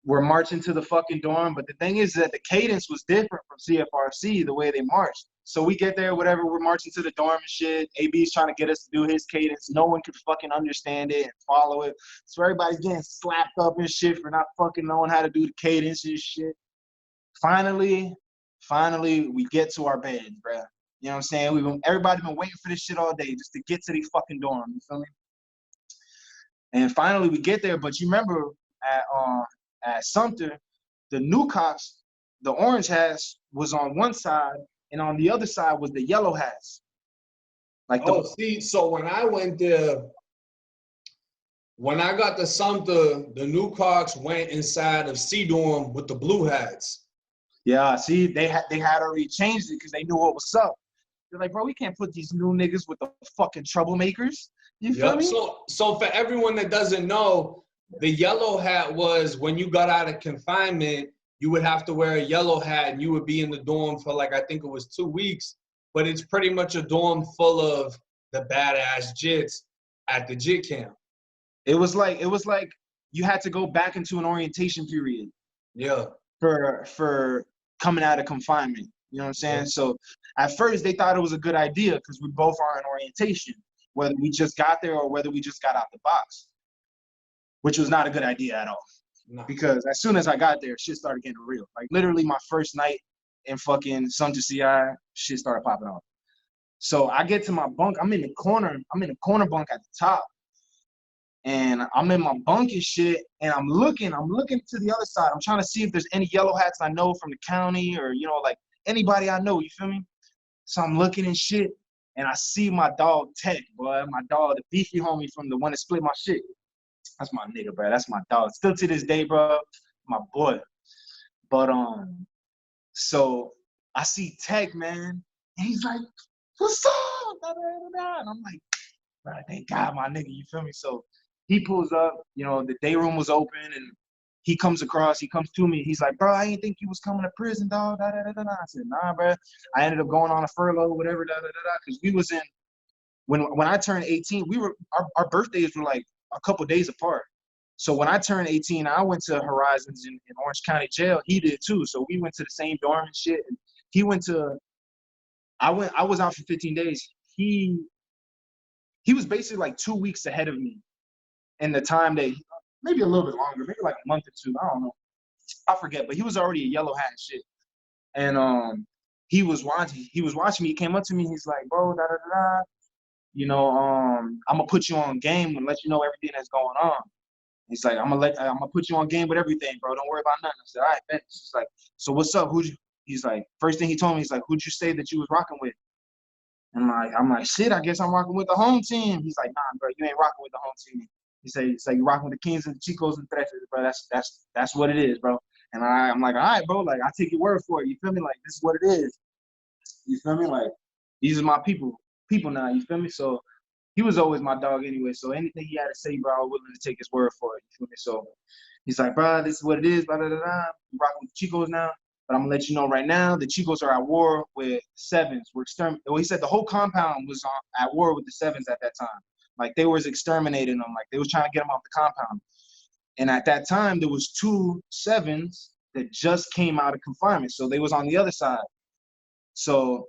we're marching to the fucking dorm. But the thing is that the cadence was different from CFRC, the way they marched. So we get there, whatever, we're marching to the dorm and shit. AB's trying to get us to do his cadence. No one could fucking understand it and follow it. So everybody's getting slapped up and shit for not fucking knowing how to do the cadence and shit. Finally, we get to our beds, bro. You know what I'm saying? Everybody been waiting for this shit all day just to get to the fucking dorm. You feel me? And finally we get there, but you remember at Sumter, the new cops, the orange hats was on one side, and on the other side was the yellow hats. Like, so when I went there, when I got to Sumter, the new cops went inside of C dorm with the blue hats. Yeah, see, they had already changed it because they knew what was up. They're like, bro, we can't put these new niggas with the fucking troublemakers. You feel me? So for everyone that doesn't know, the yellow hat was when you got out of confinement, you would have to wear a yellow hat and you would be in the dorm for like, I think it was 2 weeks, but it's pretty much a dorm full of the badass Jits at the Jit camp. It was like you had to go back into an orientation period. Yeah. For coming out of confinement. You know what I'm saying? Yeah. So at first they thought it was a good idea because we both are in orientation, whether we just got there or whether we just got out the box, which was not a good idea at all. No. Because as soon as I got there, shit started getting real. Like literally my first night in fucking To Sumter C.I, shit started popping off. So I get to my bunk. I'm in the corner bunk at the top. And I'm in my bunk and shit, and I'm looking to the other side. I'm trying to see if there's any yellow hats I know from the county or, you know, like anybody I know, you feel me? So I'm looking and shit, and I see my dog Tech, boy, my dog, the beefy homie from the one that split my shit. That's my nigga, bro. That's my dog. Still to this day, bro, my boy. But, so I see Tech, man, and he's like, what's up? And I'm like, bro, thank God, my nigga, you feel me? So he pulls up, you know, the day room was open, and he comes to me. He's like, bro, I didn't think you was coming to prison, dog. I said, nah, bro. I ended up going on a furlough, whatever, because we was in, when I turned 18, our birthdays were like a couple days apart. So when I turned 18, I went to Horizons in Orange County Jail. He did too. So we went to the same dorm and shit. And he went to, I was out for 15 days. He was basically like 2 weeks ahead of me. In the time that, maybe a little bit longer, maybe like a month or two, I don't know. I forget, but he was already a yellow hat and shit. And he was watching me, he came up to me, he's like, bro, you know, I'm gonna put you on game and let you know everything that's going on. He's like, I'm gonna put you on game with everything, bro. Don't worry about nothing. I said, all right, man. He's like, so what's up? He's like, first thing he told me, he's like, who'd you say that you was rocking with? And I'm like, shit, I guess I'm rocking with the home team. He's like, nah, bro, you ain't rocking with the home team. He say you rocking with the Kings and the Chicos and Trece, bro. That's what it is, bro. And I'm like, all right, bro. Like, I take your word for it. You feel me? Like, this is what it is. You feel me? Like, these are my people now. You feel me? So he was always my dog anyway. So anything he had to say, bro, I was willing to take his word for it. You feel me? So he's like, bro, this is what it is. Blah, blah, blah, blah. We rocking with the Chicos now. But I'm gonna let you know right now, the Chicos are at war with Sevens. Well, he said the whole compound was at war with the Sevens at that time. Like, they was exterminating them. Like, they was trying to get them off the compound. And at that time, there was 2 Sevens that just came out of confinement. So they was on the other side. So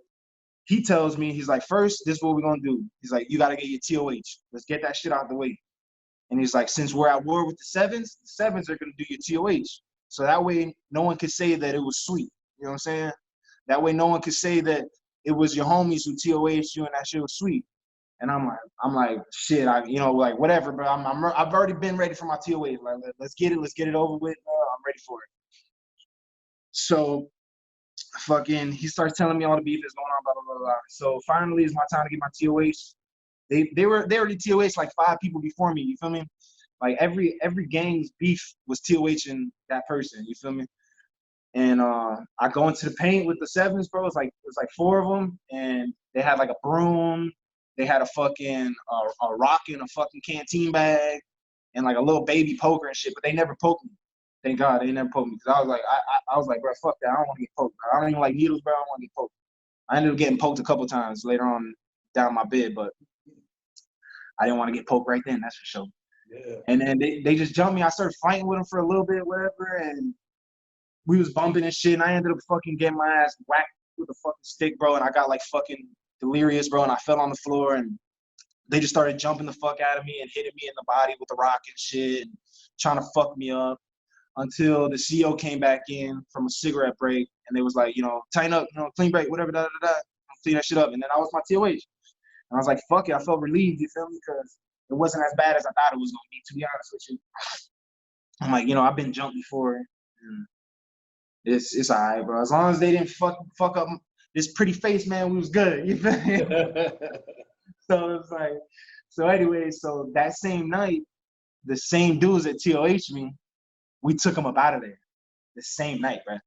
he tells me, he's like, first, this is what we're gonna do. He's like, you gotta get your T.O.H. Let's get that shit out the way. And he's like, since we're at war with the Sevens are gonna do your T.O.H. So that way, no one could say that it was sweet. You know what I'm saying? That way, no one could say that it was your homies who T.O.H'd you and that shit was sweet. And I'm like, shit, like whatever, bro. I've already been ready for my T.O.H. Like, let's get it over with. I'm ready for it. So, fucking, he starts telling me all the beef that's going on, blah blah blah blah. So finally, it's my time to get my T.O.H. They already T.O.H. like 5 people before me. You feel me? Like every gang's beef was T.O.H.ing that person. You feel me? And I go into the paint with the Sevens, bro. It's like 4 of them, and they had like a broom. They had a fucking a Rockin, a fucking canteen bag, and like a little baby poker and shit. But they never poked me. Thank God they never poked me, because I was like, I was like, bro, fuck that. I don't want to get poked, bro. I don't even like needles, bro. I don't want to get poked. I ended up getting poked a couple times later on down my bed, but I didn't want to get poked right then. That's for sure. Yeah. And then they just jumped me. I started fighting with them for a little bit, whatever, and we was bumping and shit, and I ended up fucking getting my ass whacked with a fucking stick, bro, and I got like fucking delirious, bro, and I fell on the floor, and they just started jumping the fuck out of me and hitting me in the body with the rock and shit, and trying to fuck me up until the CO came back in from a cigarette break, and they was like, tighten up, clean break, whatever, clean that shit up, and then I was my TOH. And I was like, fuck it, I felt relieved, you feel me, because it wasn't as bad as I thought it was going to be, to be honest with you. I'm like, I've been jumped before, and it's all right, bro. As long as they didn't fuck up this pretty face, man, we was good. You feel me? So it's like, anyway, so that same night, the same dudes that T.O.H'd me, we took them up out of there. The same night, bro.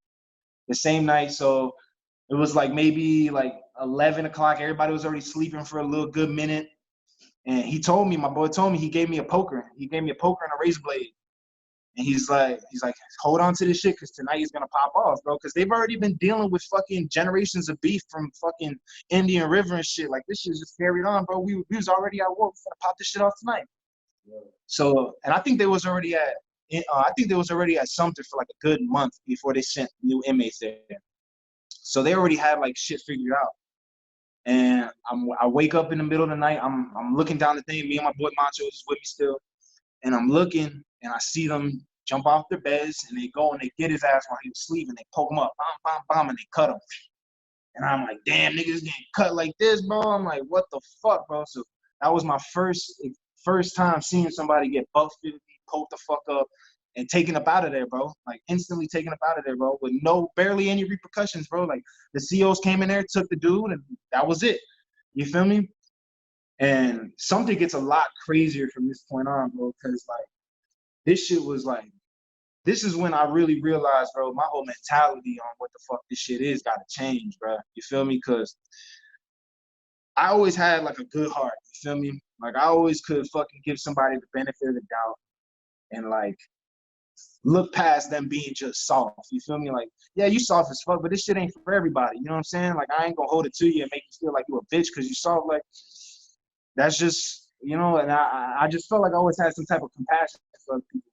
The same night. So it was like maybe like 11 o'clock. Everybody was already sleeping for a little good minute. And my boy told me, he gave me a poker. He gave me a poker and a razor blade. And he's like, hold on to this shit, because tonight he's gonna pop off, bro. Because they've already been dealing with fucking generations of beef from fucking Indian River and shit. Like, this shit just carried on, bro. We was already at war. We're gonna pop this shit off tonight. Yeah. So, and I think they was already at Sumter for like a good month before they sent new inmates there. So they already had like shit figured out. And I wake up in the middle of the night. I'm looking down the thing. Me and my boy Macho is with me still. And I'm looking, and I see them jump off their beds, and they go and they get his ass while he was sleeping. They poke him up, bam, bam, bam, and they cut him. And I'm like, damn, niggas getting cut like this, bro. I'm like, what the fuck, bro? So that was my first time seeing somebody get buck 50, poked the fuck up, and taken up out of there, bro. Like, instantly taken up out of there, bro, with barely any repercussions, bro. Like, the COs came in there, took the dude, and that was it. You feel me? And something gets a lot crazier from this point on, bro, because, like, this shit was like, this is when I really realized, bro, my whole mentality on what the fuck this shit is got to change, bro. You feel me? Because I always had, like, a good heart, you feel me? Like, I always could fucking give somebody the benefit of the doubt and, like, look past them being just soft, you feel me? Like, yeah, you soft as fuck, but this shit ain't for everybody, you know what I'm saying? Like, I ain't gonna hold it to you and make you feel like you a bitch because you soft. Like, that's just, and I just felt like I always had some type of compassion for people.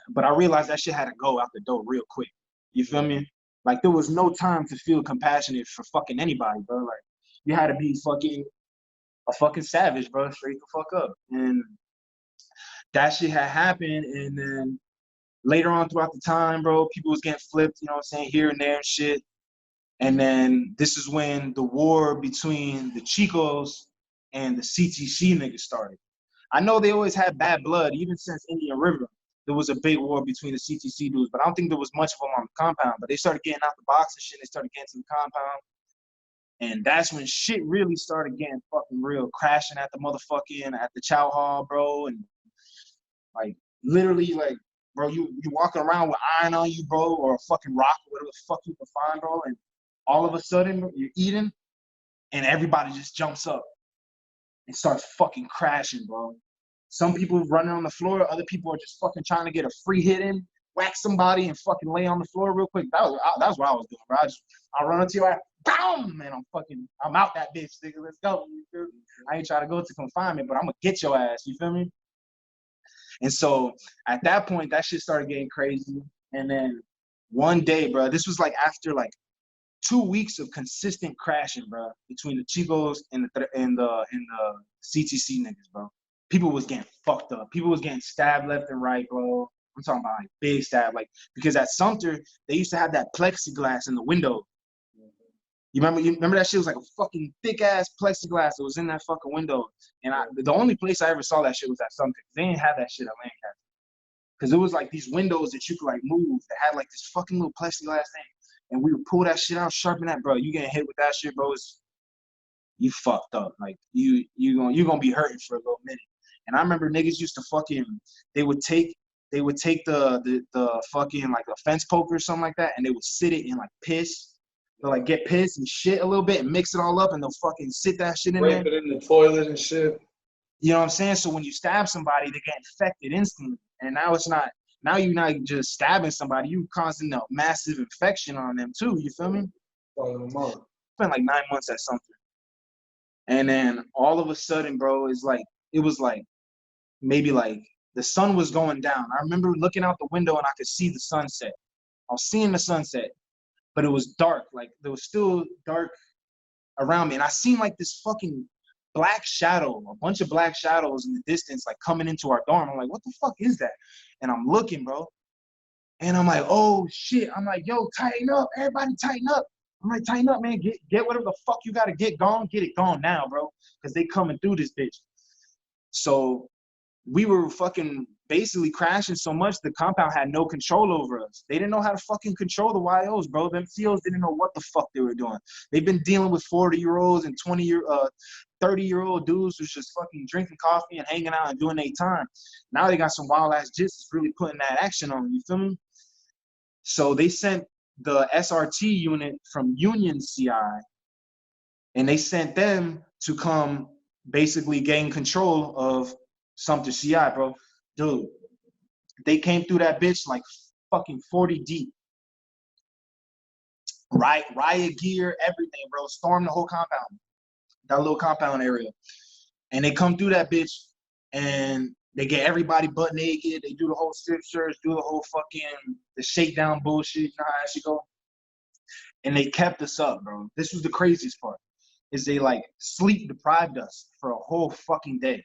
But I realized that shit had to go out the door real quick. You feel me? Like, there was no time to feel compassionate for fucking anybody, bro. Like, you had to be a fucking savage, bro, straight the fuck up. And that shit had happened, and then later on throughout the time, bro, people was getting flipped, you know what I'm saying, here and there and shit. And then this is when the war between the Chicos and the CTC niggas started. I know they always had bad blood, even since Indian River. There was a big war between the CTC dudes, but I don't think there was much of them on the compound. But they started getting out the box and shit. They started getting to the compound. And that's when shit really started getting fucking real, crashing at the motherfucking, at the chow hall, bro. And Like literally, like, bro, you walking around with iron on you, bro, or a fucking rock, or whatever the fuck you can find, bro, and all of a sudden you're eating, and everybody just jumps up and starts fucking crashing, bro. Some people running on the floor, other people are just fucking trying to get a free hit in, whack somebody, and fucking lay on the floor real quick. That was what I was doing, bro. I run into you, boom, man, I'm out that bitch, nigga. Let's go. I ain't trying to go to confinement, but I'm gonna get your ass. You feel me? And so at that point, that shit started getting crazy. And then one day, bro, this was like after like 2 weeks of consistent crashing, bro, between the Chicos and the CTC niggas, bro. People was getting fucked up. People was getting stabbed left and right, bro. I'm talking about like big stab, like because at Sumter they used to have that plexiglass in the window. You remember that shit was like a fucking thick ass plexiglass that was in that fucking window. And the only place I ever saw that shit was at Sumter. They didn't have that shit at Lancaster. Because it was like these windows that you could like move that had like this fucking little plexiglass thing. And we would pull that shit out, sharpen that, bro. You getting hit with that shit, bro, you fucked up. Like you gonna be hurting for a little minute. And I remember niggas used to fucking they would take the fucking like a fence poker or something like that, and they would sit it in like piss. They'll like get pissed and shit a little bit and mix it all up, and they'll fucking sit that shit in there. Rape it in the toilet and shit. You know what I'm saying? So when you stab somebody, they get infected instantly. And now you're not just stabbing somebody, you causing a massive infection on them too. You feel me? Spent like 9 months at something. And then all of a sudden, bro, it was like maybe like the sun was going down. I remember looking out the window and I could see the sunset. I was seeing the sunset, but it was dark. Like there was still dark around me. And I seen like this fucking black shadow, a bunch of black shadows in the distance, like coming into our dorm. I'm like, what the fuck is that? And I'm looking, bro. And I'm like, oh shit. I'm like, yo, tighten up. Everybody tighten up. I'm like, tighten up, man. Get whatever the fuck you gotta get gone. Get it gone now, bro. Because they coming through this bitch. So we were fucking basically crashing so much the compound had no control over us. They didn't know how to fucking control the YOs, bro. Them COs didn't know what the fuck they were doing. They've been dealing with 40-year-olds and 30-year-old dudes who's just fucking drinking coffee and hanging out and doing their time. Now they got some wild ass jits that's really putting that action on them, you feel me? So they sent the SRT unit from Union CI, and they sent them to come basically gain control of Sumter CI, bro. Dude, they came through that bitch like fucking 40 deep. Riot gear, everything, bro. Stormed the whole compound, that little compound area. And they come through that bitch and they get everybody butt naked. They do the whole strip-search, do the whole fucking the shakedown bullshit. You know how that shit go? And they kept us up, bro. This was the craziest part, is they like sleep deprived us for a whole fucking day.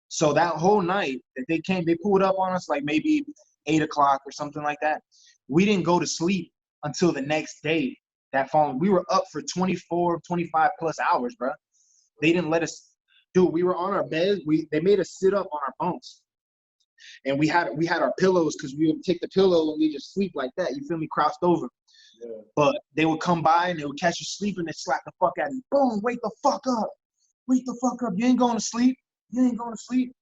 So that whole night that they came, they pulled up on us like maybe 8 o'clock or something like that. We didn't go to sleep until the next day. That following, we were up for 24, 25 plus hours, bro. They didn't let us, dude. We were on our beds. They made us sit up on our bunks, and we had our pillows because we would take the pillow and we just sleep like that. You feel me? Crouched over. Yeah. But they would come by and they would catch you sleeping and slap the fuck out of you. Boom! Wake the fuck up! Wake the fuck up! You ain't going to sleep. You ain't going to sleep.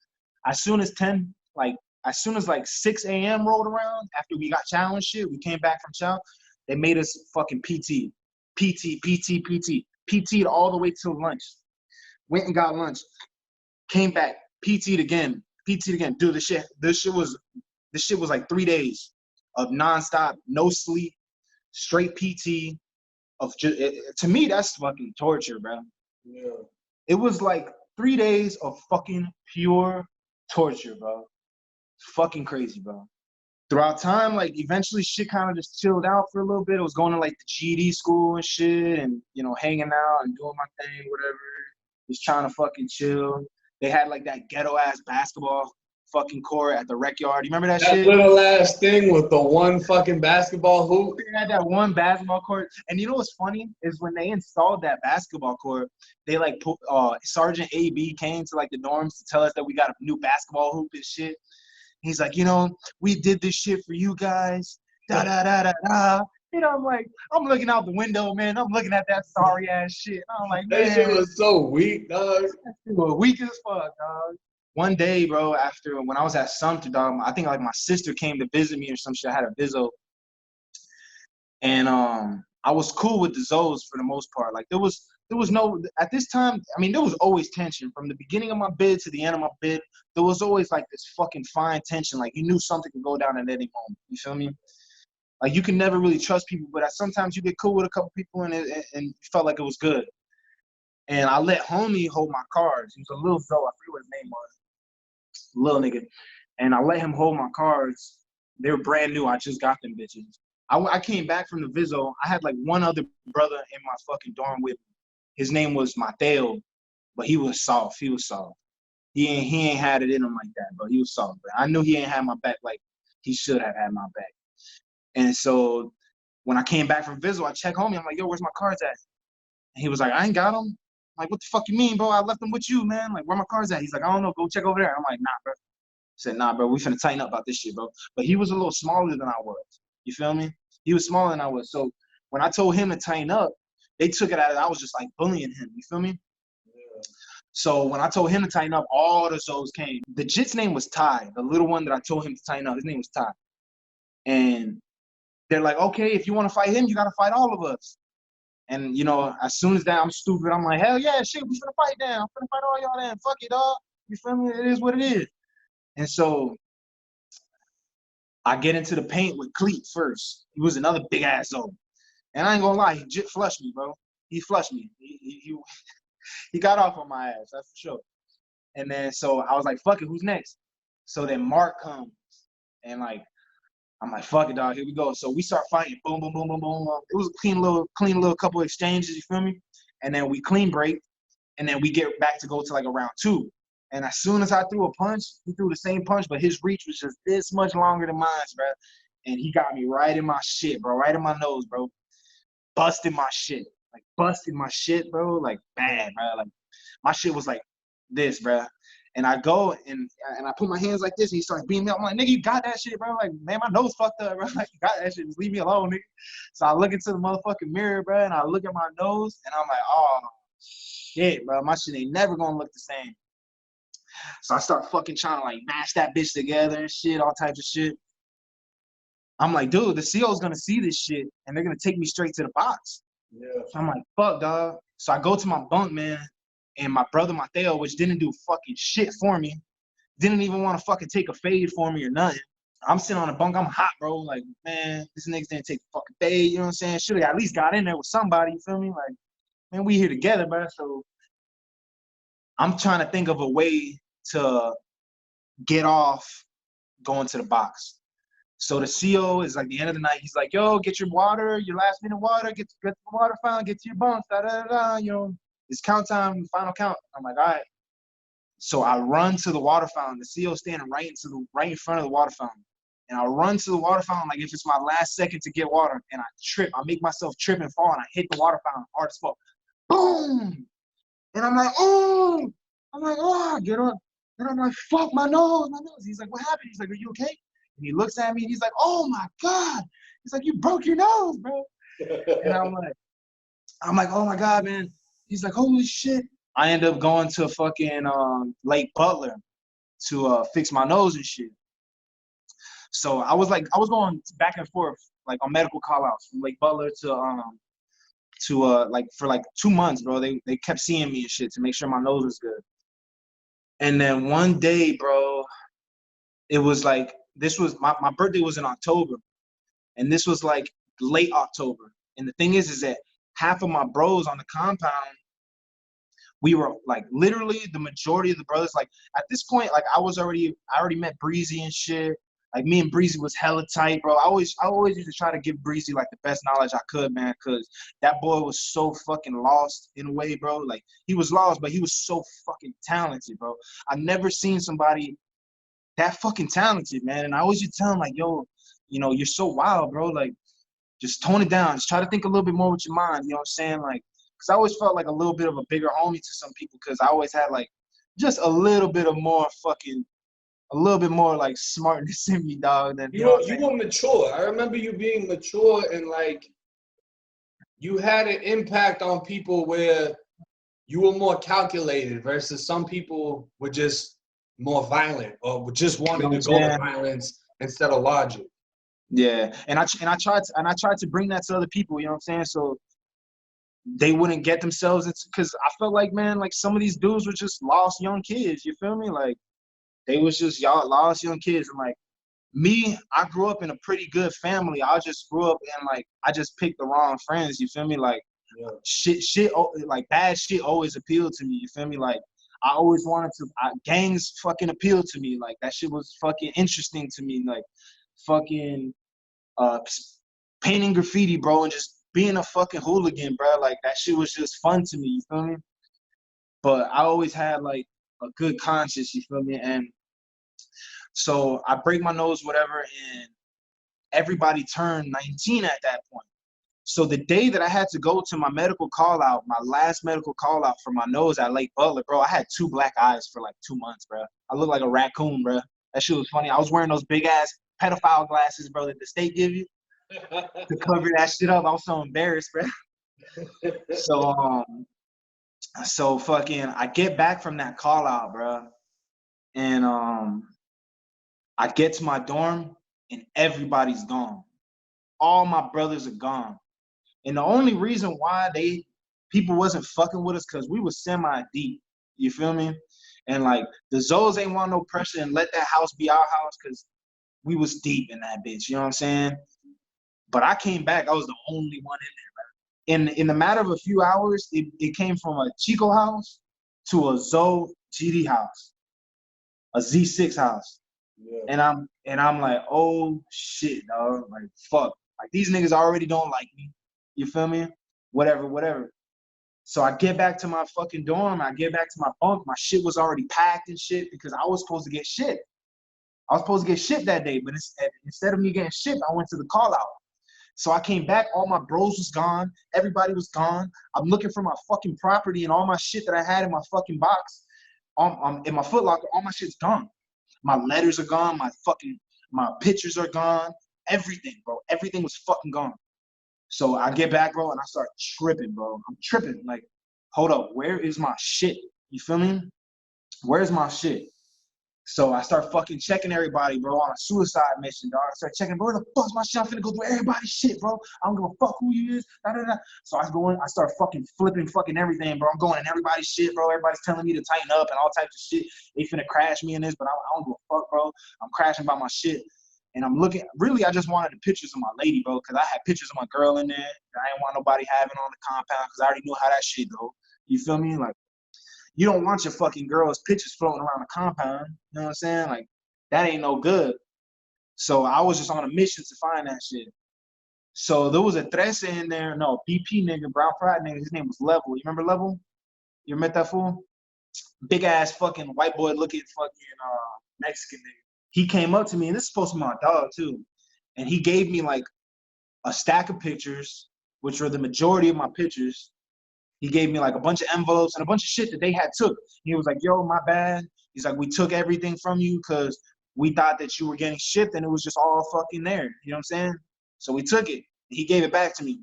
As soon as 6 a.m. rolled around, after we got chow and shit, we came back from chow, they made us fucking PT'd all the way till lunch. Went and got lunch. Came back, PT'd again. Dude, this shit was like 3 days of nonstop, no sleep, straight PT. To me, that's fucking torture, bro. Yeah. It was like 3 days of fucking pure torture, bro. Fucking crazy, bro. Throughout time, like eventually shit kind of just chilled out for a little bit. I was going to like the GD school and shit and, you know, hanging out and doing my thing, whatever. Just trying to fucking chill. They had like that ghetto ass basketball fucking court at the rec yard. You remember that shit? That little ass thing with the one fucking basketball hoop. They had that one basketball court. And you know what's funny is when they installed that basketball court, they like Sergeant AB came to like the dorms to tell us that we got a new basketball hoop and shit. He's like, you know, we did this shit for you guys. Da da da da da. You know, I'm looking out the window, man. I'm looking at that sorry ass shit. I'm like, man, that shit was so weak, dog. That shit was weak as fuck, dog. one day, bro, after when I was at Sumter, dog, I think like my sister came to visit me or some shit. I had a Vizzo. And I was cool with the Zos for the most part. Like there was no, at this time, I mean, there was always tension from the beginning of my bid to the end of my bid. There was always like this fucking fine tension. Like you knew something could go down at any moment. You feel me? Like you can never really trust people, but sometimes you get cool with a couple people and you felt like it was good. And I let homie hold my cards. He was a little Zo. I forget what his name was. Little nigga. And I let him hold my cards. They were brand new. I just got them bitches. I came back from the Vizzo. I had like one other brother in my fucking dorm with me. His name was Mateo, but he was soft. He was soft. He ain't had it in him like that, bro. He was soft, bro. I knew he ain't had my back like he should have had my back. And so when I came back from Vizzo, I checked homie. I'm like, yo, where's my cards at? And he was like, I ain't got them. I'm like, what the fuck you mean, bro? I left them with you, man. Like, where my cards at? He's like, I don't know. Go check over there. I'm like, nah, bro. I said, nah, bro. We finna tighten up about this shit, bro. But he was a little smaller than I was. You feel me? He was smaller than I was. So when I told him to tighten up, they took it as I was just like bullying him. You feel me? Yeah. So when I told him to tighten up, all the Zos came. The Jitt's name was Ty. The little one that I told him to tighten up, his name was Ty. And they're like, okay, if you want to fight him, you got to fight all of us. And, you know, as soon as that, I'm stupid. I'm like, hell yeah, shit, we finna fight down. I'm finna fight all y'all down. Fuck it, dog. You feel me? It is what it is. And so I get into the paint with Cleat first. He was another big ass Zo. And I ain't gonna lie, he Jitt flushed me, bro. He flushed me. He got off on my ass, that's for sure. And then so I was like, fuck it, who's next? So then Mark comes. And like, I'm like, fuck it, dog, here we go. So we start fighting, boom, boom, boom, boom, boom. It was a clean little couple of exchanges, you feel me? And then we clean break, and then we get back to go to like a round 2. And as soon as I threw a punch, he threw the same punch, but his reach was just this much longer than mine, bro. And he got me right in my shit, bro, right in my nose, bro. Busted my shit, bro, like bad, bro. Like my shit was like this, bro. And I go and I put my hands like this, and he starts beating me up. I'm like, nigga, you got that shit, bro. Like, man, my nose fucked up, bro. Like, you got that shit. Just leave me alone, nigga. So I look into the motherfucking mirror, bro, and I look at my nose, and I'm like, oh, shit, bro. My shit ain't never gonna look the same. So I start fucking trying to, like, mash that bitch together and shit, all types of shit. I'm like, dude, the CO's gonna see this shit, and they're gonna take me straight to the box. Yeah. So I'm like, fuck, dog. So I go to my bunk, man. And my brother Mateo, which didn't do fucking shit for me, didn't even want to fucking take a fade for me or nothing. I'm sitting on the bunk, I'm hot, bro. Like, man, this nigga didn't take a fucking fade, you know what I'm saying? Should have at least got in there with somebody, you feel me? Like, man, we here together, bro. So I'm trying to think of a way to get off going to the box. So the CO is like the end of the night, he's like, yo, get your water, your last minute water, get to the water fountain, get to your bunks, you know. It's count time, final count. I'm like, all right. So I run to the water fountain. The CO standing right in front of the water fountain. And I run to the water fountain like if it's my last second to get water. And I trip. I make myself trip and fall, and I hit the water fountain hard as fuck. Boom! And I'm like, oh! I get up. And I'm like, fuck, my nose. He's like, what happened? He's like, are you okay? And he looks at me, and he's like, oh, my God. He's like, you broke your nose, bro. And I'm like, oh, my God, man. He's like, holy shit. I end up going to fucking Lake Butler to fix my nose and shit. So I was going back and forth like on medical call-outs from Lake Butler to like for like 2 months, bro. They kept seeing me and shit to make sure my nose was good. And then one day, bro, it was like, this was my birthday was in October, and this was like late October. And the thing is that half of my bros on the compound, we were like literally the majority of the brothers. Like at this point, like I already met Breezy and shit. Like me and Breezy was hella tight, bro. I always used to try to give Breezy like the best knowledge I could, man, because that boy was so fucking lost in a way, bro. Like he was lost, but he was so fucking talented, bro. I never seen somebody that fucking talented, man. And I always used to tell him like, yo, you know, you're so wild, bro. Like just tone it down. Just try to think a little bit more with your mind. You know what I'm saying? Like, because I always felt like a little bit of a bigger homie to some people, because I always had like just a little bit more like smartness in me, dog. Than, you were mature. I remember you being mature, and like you had an impact on people where you were more calculated versus some people were just more violent or just You know wanted what to I'm go to saying? violence instead of logic. Yeah, and I tried to bring that to other people. You know what I'm saying? So they wouldn't get themselves into, because I felt like, man, like some of these dudes were just lost young kids. You feel me? Like they was just y'all lost young kids. And like me, I grew up in a pretty good family. I just grew up and like I just picked the wrong friends. You feel me? Like like bad shit always appealed to me. You feel me? Like I always wanted to. Gangs fucking appealed to me. Like that shit was fucking interesting to me. Like fucking uh painting graffiti, bro, and just being a fucking hooligan, bro. Like that shit was just fun to me. You feel me? But I always had like a good conscience. You feel me? And so I break my nose, whatever, and everybody turned 19 at that point. So the day that I had to go to my medical call out, my last medical call out for my nose at Lake Butler, bro, I had 2 black eyes for like 2 months, bro. I looked like a raccoon, bro. That shit was funny. I was wearing those big ass pedophile glasses, bro, that the state give you to cover that shit up. I was so embarrassed, bro. So so fucking I get back from that call out, bro, and I get to my dorm and everybody's gone. All my brothers are gone. And the only reason why people wasn't fucking with us because we was semi-deep. You feel me? And like the Zoes ain't want no pressure and let that house be our house because we was deep in that bitch. You know what I'm saying? But I came back, I was the only one in there, man. In the matter of a few hours, it came from a Chico house to a Zoe GD house, a Z6 house. Yeah. And I'm like, oh shit, dog. Like fuck. Like these niggas already don't like me. You feel me? Whatever. So I get back to my fucking dorm. I get back to my bunk. My shit was already packed and shit because I was supposed to get shipped. I was supposed to get shipped that day, but instead of me getting shipped, I went to the call out. So I came back. All my bros was gone. Everybody was gone. I'm looking for my fucking property and all my shit that I had in my fucking box, in my Foot Locker. All my shit's gone. My letters are gone. My pictures are gone. Everything, bro. Everything was fucking gone. So I get back, bro, and I start tripping, bro. I'm tripping. Like, hold up, where is my shit? You feel me? Where's my shit? So I start fucking checking everybody, bro, on a suicide mission, dog. I start checking, bro, where the fuck's my shit? I'm finna go through everybody's shit, bro. I don't give a fuck who you is. Da, da, da. So I go in, I start fucking flipping fucking everything, bro. I'm going in everybody's shit, bro. Everybody's telling me to tighten up and all types of shit. They finna crash me in this, but I don't give a fuck, bro. I'm crashing by my shit. And I'm looking, really, I just wanted the pictures of my lady, bro, because I had pictures of my girl in there that I didn't want nobody having on the compound because I already knew how that shit go. You feel me? Like, you don't want your fucking girl's pictures floating around the compound. You know what I'm saying? Like, that ain't no good. So I was just on a mission to find that shit. So there was a Trece in there, no, BP nigga, brown pride nigga, his name was Level. You remember Level? You ever met that fool? Big ass fucking white boy looking fucking Mexican nigga. He came up to me, and this is supposed to be my dog too. And he gave me like a stack of pictures, which were the majority of my pictures. He gave me like a bunch of envelopes and a bunch of shit that they had took. He was like, yo, my bad. He's like, we took everything from you because we thought that you were getting shipped and it was just all fucking there. You know what I'm saying? So we took it. He gave it back to me.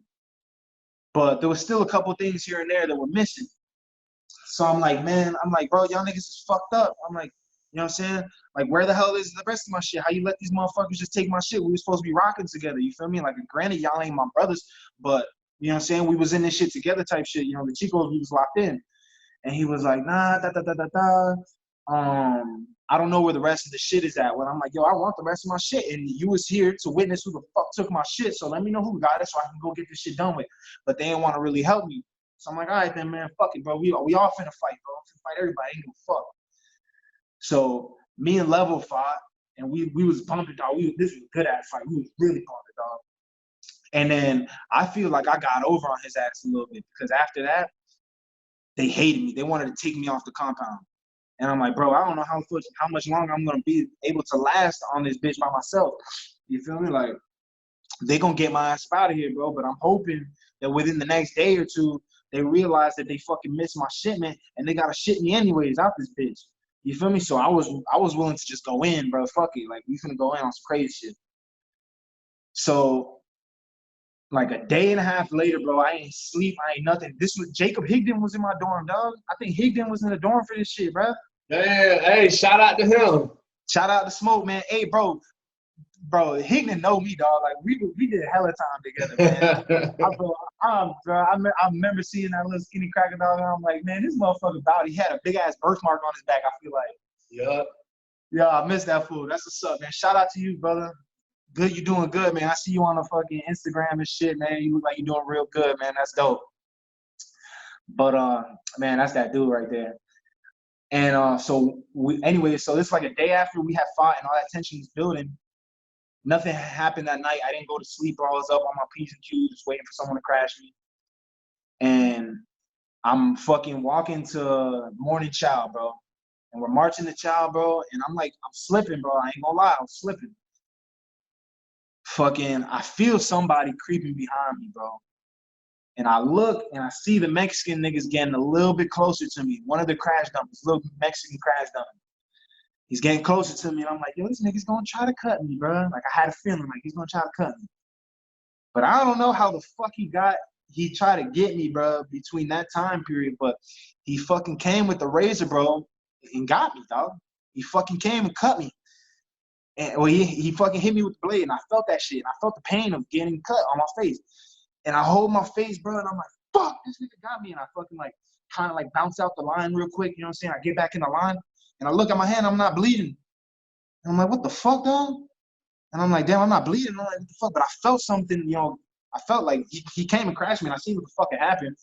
But there was still a couple things here and there that were missing. So I'm like, man, bro, y'all niggas is fucked up. I'm like, you know what I'm saying? Like, where the hell is the rest of my shit? How you let these motherfuckers just take my shit? We were supposed to be rocking together. You feel me? Like, granted, y'all ain't my brothers, but you know what I'm saying? We was in this shit together type shit. You know, the Chicos, we was locked in. And he was like, nah, I don't know where the rest of the shit is at. Well, I'm like, yo, I want the rest of my shit. And you was here to witness who the fuck took my shit. So let me know who got it so I can go get this shit done with. But they didn't want to really help me. So I'm like, all right then, man, fuck it, bro. We all finna fight, bro. Finna fight everybody. Ain't no fuck. So me and Level fought, and we was bumping, dog. This was a good ass fight. We was really bumping, dog. And then I feel like I got over on his ass a little bit because after that, they hated me. They wanted to take me off the compound. And I'm like, bro, I don't know how much longer I'm gonna be able to last on this bitch by myself. You feel me? Like, they gonna get my ass out of here, bro. But I'm hoping that within the next day or two, they realize that they fucking missed my shipment and they gotta ship me anyways out this bitch. You feel me? So I was willing to just go in, bro. Fuck it. Like, we finna go in on some crazy shit. So like a day and a half later, bro, I ain't sleep, I ain't nothing. This was Jacob Higdon was in my dorm, dog. I think Higdon was in the dorm for this shit, bro. Man, hey, shout out to him. Shout out to Smoke, man. Hey, bro, he didn't know me, dog. Like we did hella time together, man. I remember seeing that little skinny cracker dog, and I'm like, man, this motherfucker about. He had a big ass birthmark on his back. I feel like. Yeah. Yeah, I missed that fool. That's what's up, man. Shout out to you, brother. Good, you doing good, man. I see you on the fucking Instagram and shit, man. You look like you're doing real good, man. That's dope. But man, that's that dude right there. And so this is like a day after we had fought and all that tension was building. Nothing happened that night. I didn't go to sleep. I was up on my P's and Q's, just waiting for someone to crash me. And I'm fucking walking to morning chow, bro. And we're marching to chow, bro. And I'm slipping, bro. I ain't gonna lie, I'm slipping. Fucking, I feel somebody creeping behind me, bro. And I look and I see the Mexican niggas getting a little bit closer to me. One of the crash dummies, little Mexican crash dummy. He's getting closer to me, and I'm like, yo, this nigga's gonna try to cut me, bro. Like, I had a feeling like he's gonna try to cut me. But I don't know how the fuck he tried to get me, bro, between that time period. But he fucking came with the razor, bro, and got me, dog. He fucking came and cut me. And well, he fucking hit me with the blade, and I felt that shit. And I felt the pain of getting cut on my face. And I hold my face, bro, and I'm like, fuck, this nigga got me. And I fucking kind of bounce out the line real quick, you know what I'm saying? I get back in the line. And I look at my hand, I'm not bleeding. And I'm like, what the fuck, dog? And I'm like, damn, I'm not bleeding. I'm like, what the fuck? But I felt something, you know, I felt like he came and crashed me, and I seen what the fuck had happened.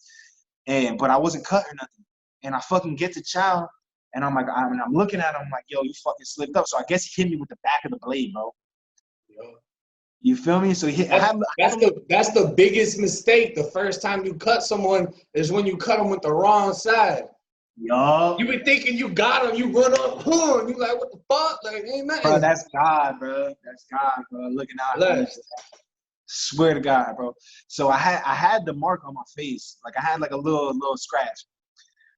But I wasn't cut or nothing. And I fucking get to chow, and I'm looking at him, I'm like, yo, you fucking slipped up. So I guess he hit me with the back of the blade, bro. Yo. You feel me? So that's the biggest mistake. The first time you cut someone is when you cut them with the wrong side. Yo, you been thinking you got him, you run up, and you like, what the fuck? Like, ain't nothing. Bro, that's God, bro. That's God, bro. Looking out. Swear to God, bro. So I had the mark on my face. Like I had like a little scratch.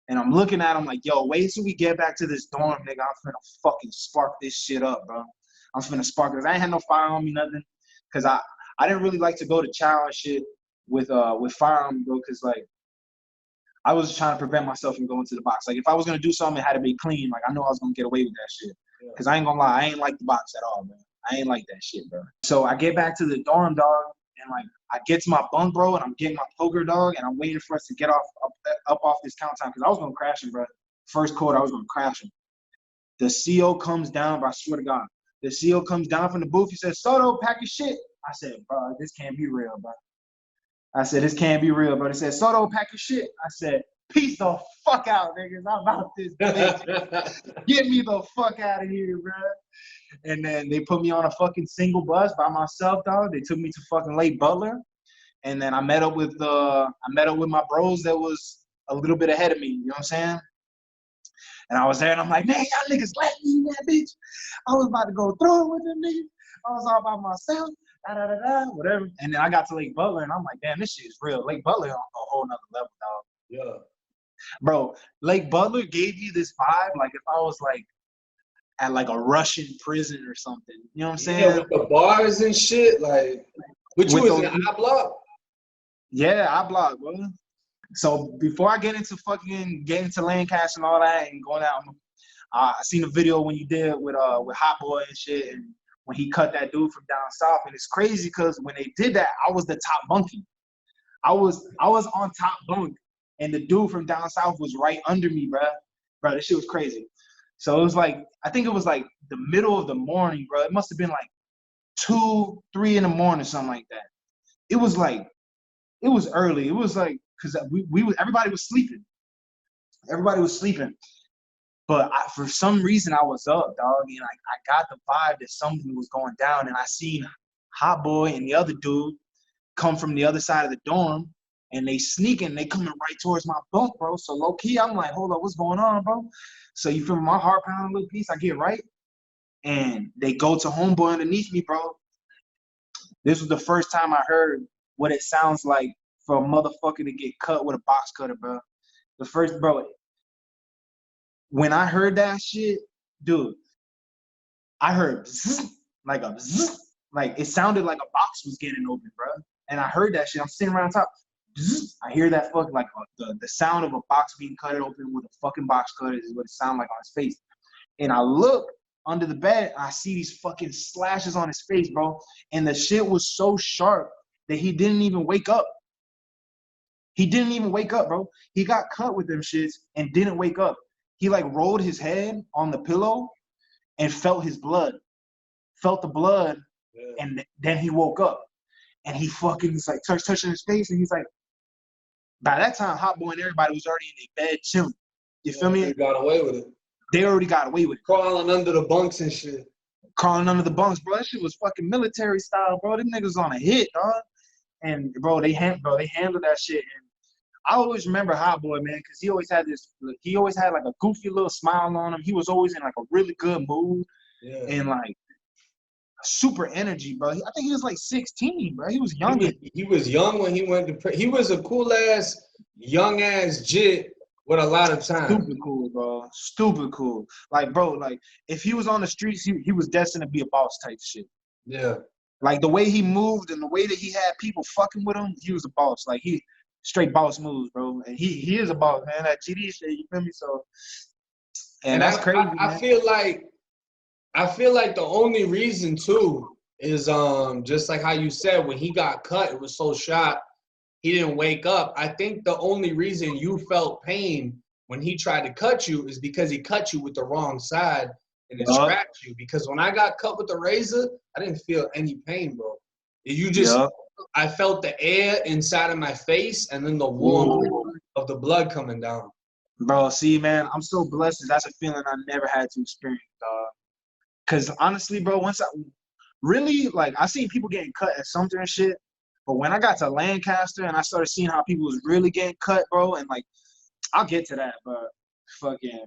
And I'm looking at him like, yo, wait till we get back to this dorm, nigga. I'm finna fucking spark this shit up, bro. I'm finna spark it. I ain't had no fire on me, nothing. Cause I didn't really like to go to chow and shit with fire on me, bro, cause like I was trying to prevent myself from going to the box. Like, if I was going to do something, it had to be clean. Like, I knew I was going to get away with that shit. Because I ain't going to lie, I ain't like the box at all, man. I ain't like that shit, bro. So I get back to the dorm, dog, and, like, I get to my bunk, bro, and I'm getting my poker, dog, and I'm waiting for us to get up off this count time. Because I was going to crash him, bro. First quarter, I was going to crash him. The CO comes down, bro, I swear to God. The CO comes down from the booth. He says, Soto, pack your shit. I said, bro, this can't be real, bro. I said, this can't be real, bro. He said, Soto, pack your shit. I said, peace the fuck out, niggas. I'm out this bitch. Get me the fuck out of here, bro. And then they put me on a fucking single bus by myself, dog. They took me to fucking Lake Butler. And then I met up with my bros that was a little bit ahead of me. You know what I'm saying? And I was there, and I'm like, man, y'all niggas let me in that bitch. I was about to go through it with them niggas. I was all by myself. Whatever. And then I got to Lake Butler, and I'm like, damn, this shit is real. Lake Butler on a whole nother level, dog. Yeah. Bro, Lake Butler gave you this vibe like if I was like at like a Russian prison or something. You know what I'm saying? Yeah, with the bars and shit. Like, but you was in I block? Yeah, I block, bro. So before I get into Lancaster and all that and going out, I seen a video when you did with HotBoy and shit, and when he cut that dude from down south. And it's crazy because when they did that, I was the top bunkie. I was on top bunk, and the dude from down south was right under me, bro. Bro, this shit was crazy. So it was like, I think it was like the middle of the morning, bro. It must have been like 2, 3 in the morning, something like that. It was early. It was like, because everybody was sleeping. Everybody was sleeping. But for some reason, I was up, dog. And I got the vibe that something was going down. And I seen HotBoy and the other dude come from the other side of the dorm. And they sneaking. They coming right towards my bunk, bro. So low-key, I'm like, hold up, what's going on, bro? So you feel my heart pounding a little piece. I get right. And they go to homeboy underneath me, bro. This was the first time I heard what it sounds like for a motherfucker to get cut with a box cutter, bro. The first, bro. When I heard that shit, dude, I heard zzz, like zzz, like it sounded like a box was getting open, bro. And I heard that shit. I'm sitting around top. I hear that fucking, like, the sound of a box being cut open with a fucking box cutter is what it sounded like on his face. And I look under the bed, and I see these fucking slashes on his face, bro. And the shit was so sharp that he didn't even wake up. He didn't even wake up, bro. He got cut with them shits and didn't wake up. He, like, rolled his head on the pillow and felt his blood. Felt the blood, and then he woke up. And he fucking was, like, touching his face, and he's like, by that time, HotBoy and everybody was already in their bed chilling. You feel me? They got away with it. They already got away with it. Crawling under the bunks and shit. Crawling under the bunks, bro. That shit was fucking military style, bro. Them niggas on a hit, dog. And, bro, they handled that shit. And I always remember HotBoy, man, because he always had like a goofy little smile on him. He was always in, like, a really good mood. Yeah. And, like, super energy, bro. I think he was like 16, bro. He was young. He was young when he went to he was a cool ass, young ass Jitt with a lot of time. Stupid cool, bro. Stupid cool. Like, bro, like, if he was on the streets, he was destined to be a boss type shit. Yeah. Like, the way he moved and the way that he had people fucking with him, he was a boss. Like, he straight boss moves, bro. And he is a boss, man. That GD shit, you feel me? So, and that's crazy. I feel like the only reason too is just like how you said, when he got cut, it was so shot, he didn't wake up. I think the only reason you felt pain when he tried to cut you is because he cut you with the wrong side and it scratched you. Because when I got cut with the razor, I didn't feel any pain, bro. You just, I felt the air inside of my face and then the warmth of the blood coming down. Bro, see, man, I'm so blessed. That's a feeling I never had to experience, dog. Because honestly, bro, I seen people getting cut at Sumter and shit, but when I got to Lancaster and I started seeing how people was really getting cut, bro, and, like, I'll get to that, but fucking,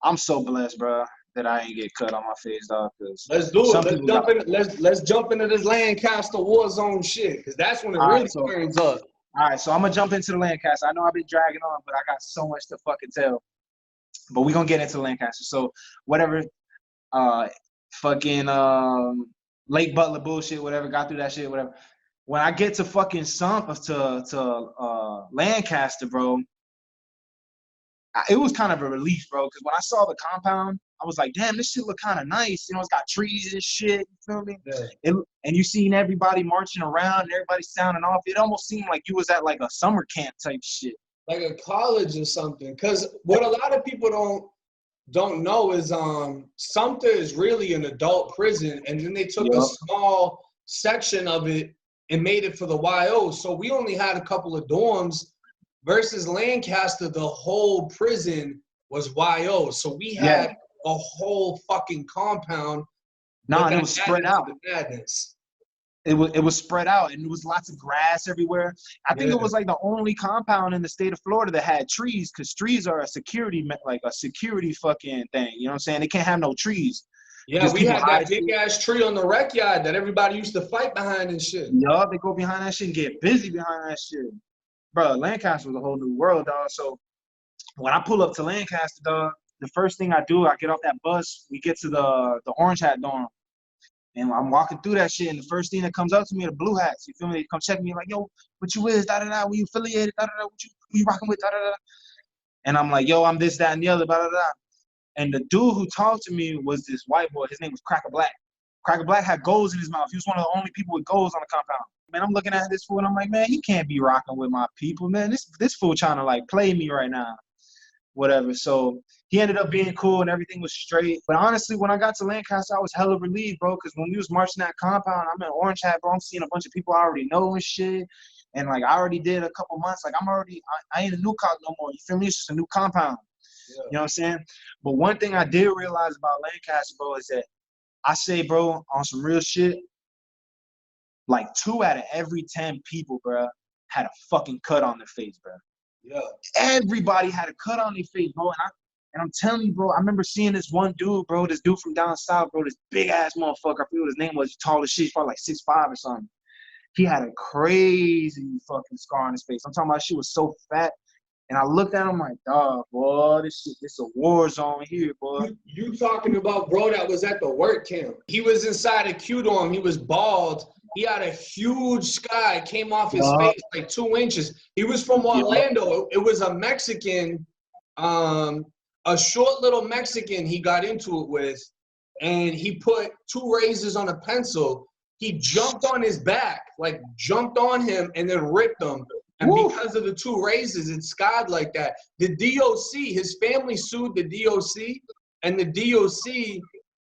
I'm so blessed, bro, that I ain't get cut on my face, dog. Let's do it. Let's jump into this Lancaster war zone shit, because that's when it really turns up. All right, so I'm going to jump into the Lancaster. I know I've been dragging on, but I got so much to fucking tell. But we're going to get into Lancaster. So whatever, fucking Lake Butler bullshit, whatever, got through that shit, whatever. When I get to fucking Lancaster, bro, it was kind of a relief, bro, because when I saw the compound, I was like, damn, this shit look kind of nice. You know, it's got trees and shit, you feel me? Yeah. And you seen everybody marching around and everybody sounding off. It almost seemed like you was at, like, a summer camp type shit. Like a college or something. Because what a lot of people don't know is Sumter is really an adult prison, and then they took a small section of it and made it for the YO. So we only had a couple of dorms versus Lancaster. The whole prison was YO. So we had a whole fucking compound. Nah, it was spread out. It was spread out, and there was lots of grass everywhere. I think it was like the only compound in the state of Florida that had trees, because trees are a security fucking thing. You know what I'm saying? They can't have no trees. Yeah, we had that big ass tree on the rec yard that everybody used to fight behind and shit. Yup, they go behind that shit and get busy behind that shit. Bro, Lancaster was a whole new world, dog. So when I pull up to Lancaster, dog, the first thing I do, I get off that bus, we get to the Orange Hat dorm. And I'm walking through that shit, and the first thing that comes up to me are the blue hats. You feel me? They come check me like, yo, what you is, da-da-da, we affiliated, da-da-da, who you rocking with, da-da-da. And I'm like, yo, I'm this, that, and the other, da-da-da. And the dude who talked to me was this white boy. His name was Cracker Black. Cracker Black had goals in his mouth. He was one of the only people with goals on the compound. Man, I'm looking at this fool, and I'm like, man, he can't be rocking with my people, man. This fool trying to, like, play me right now. Whatever. So he ended up being cool and everything was straight. But honestly, when I got to Lancaster, I was hella relieved, bro, because when we was marching that compound, I'm in Orange Hat, bro. I'm seeing a bunch of people I already know and shit. And, like, I already did a couple months. Like, I ain't a new cop no more. You feel me? It's just a new compound. Yeah. You know what I'm saying? But one thing I did realize about Lancaster, bro, is that I say, bro, on some real shit, like 2 out of every 10 people, bro, had a fucking cut on their face, bro. Yeah. Everybody had a cut on their face, bro. And I'm telling you, bro, I remember seeing this one dude, bro, this dude from down south, bro, this big-ass motherfucker. I forget what his name was. He's tall as shit. He's probably like 6'5" or something. He had a crazy fucking scar on his face. I'm talking about she was so fat. And I looked at him like, dog, boy, this a war zone here, boy. You talking about bro that was at the work camp. He was inside a Q dorm. He was bald. He had a huge sky, came off his Yeah. face like 2 inches. He was from Yeah. Orlando. It was a Mexican, a short little Mexican he got into it with, and he put 2 razors on a pencil. He jumped on his back, like jumped on him and then ripped him. And Woo. because of the 2 razors, it scarred like that. The DOC, his family sued the DOC, and the DOC,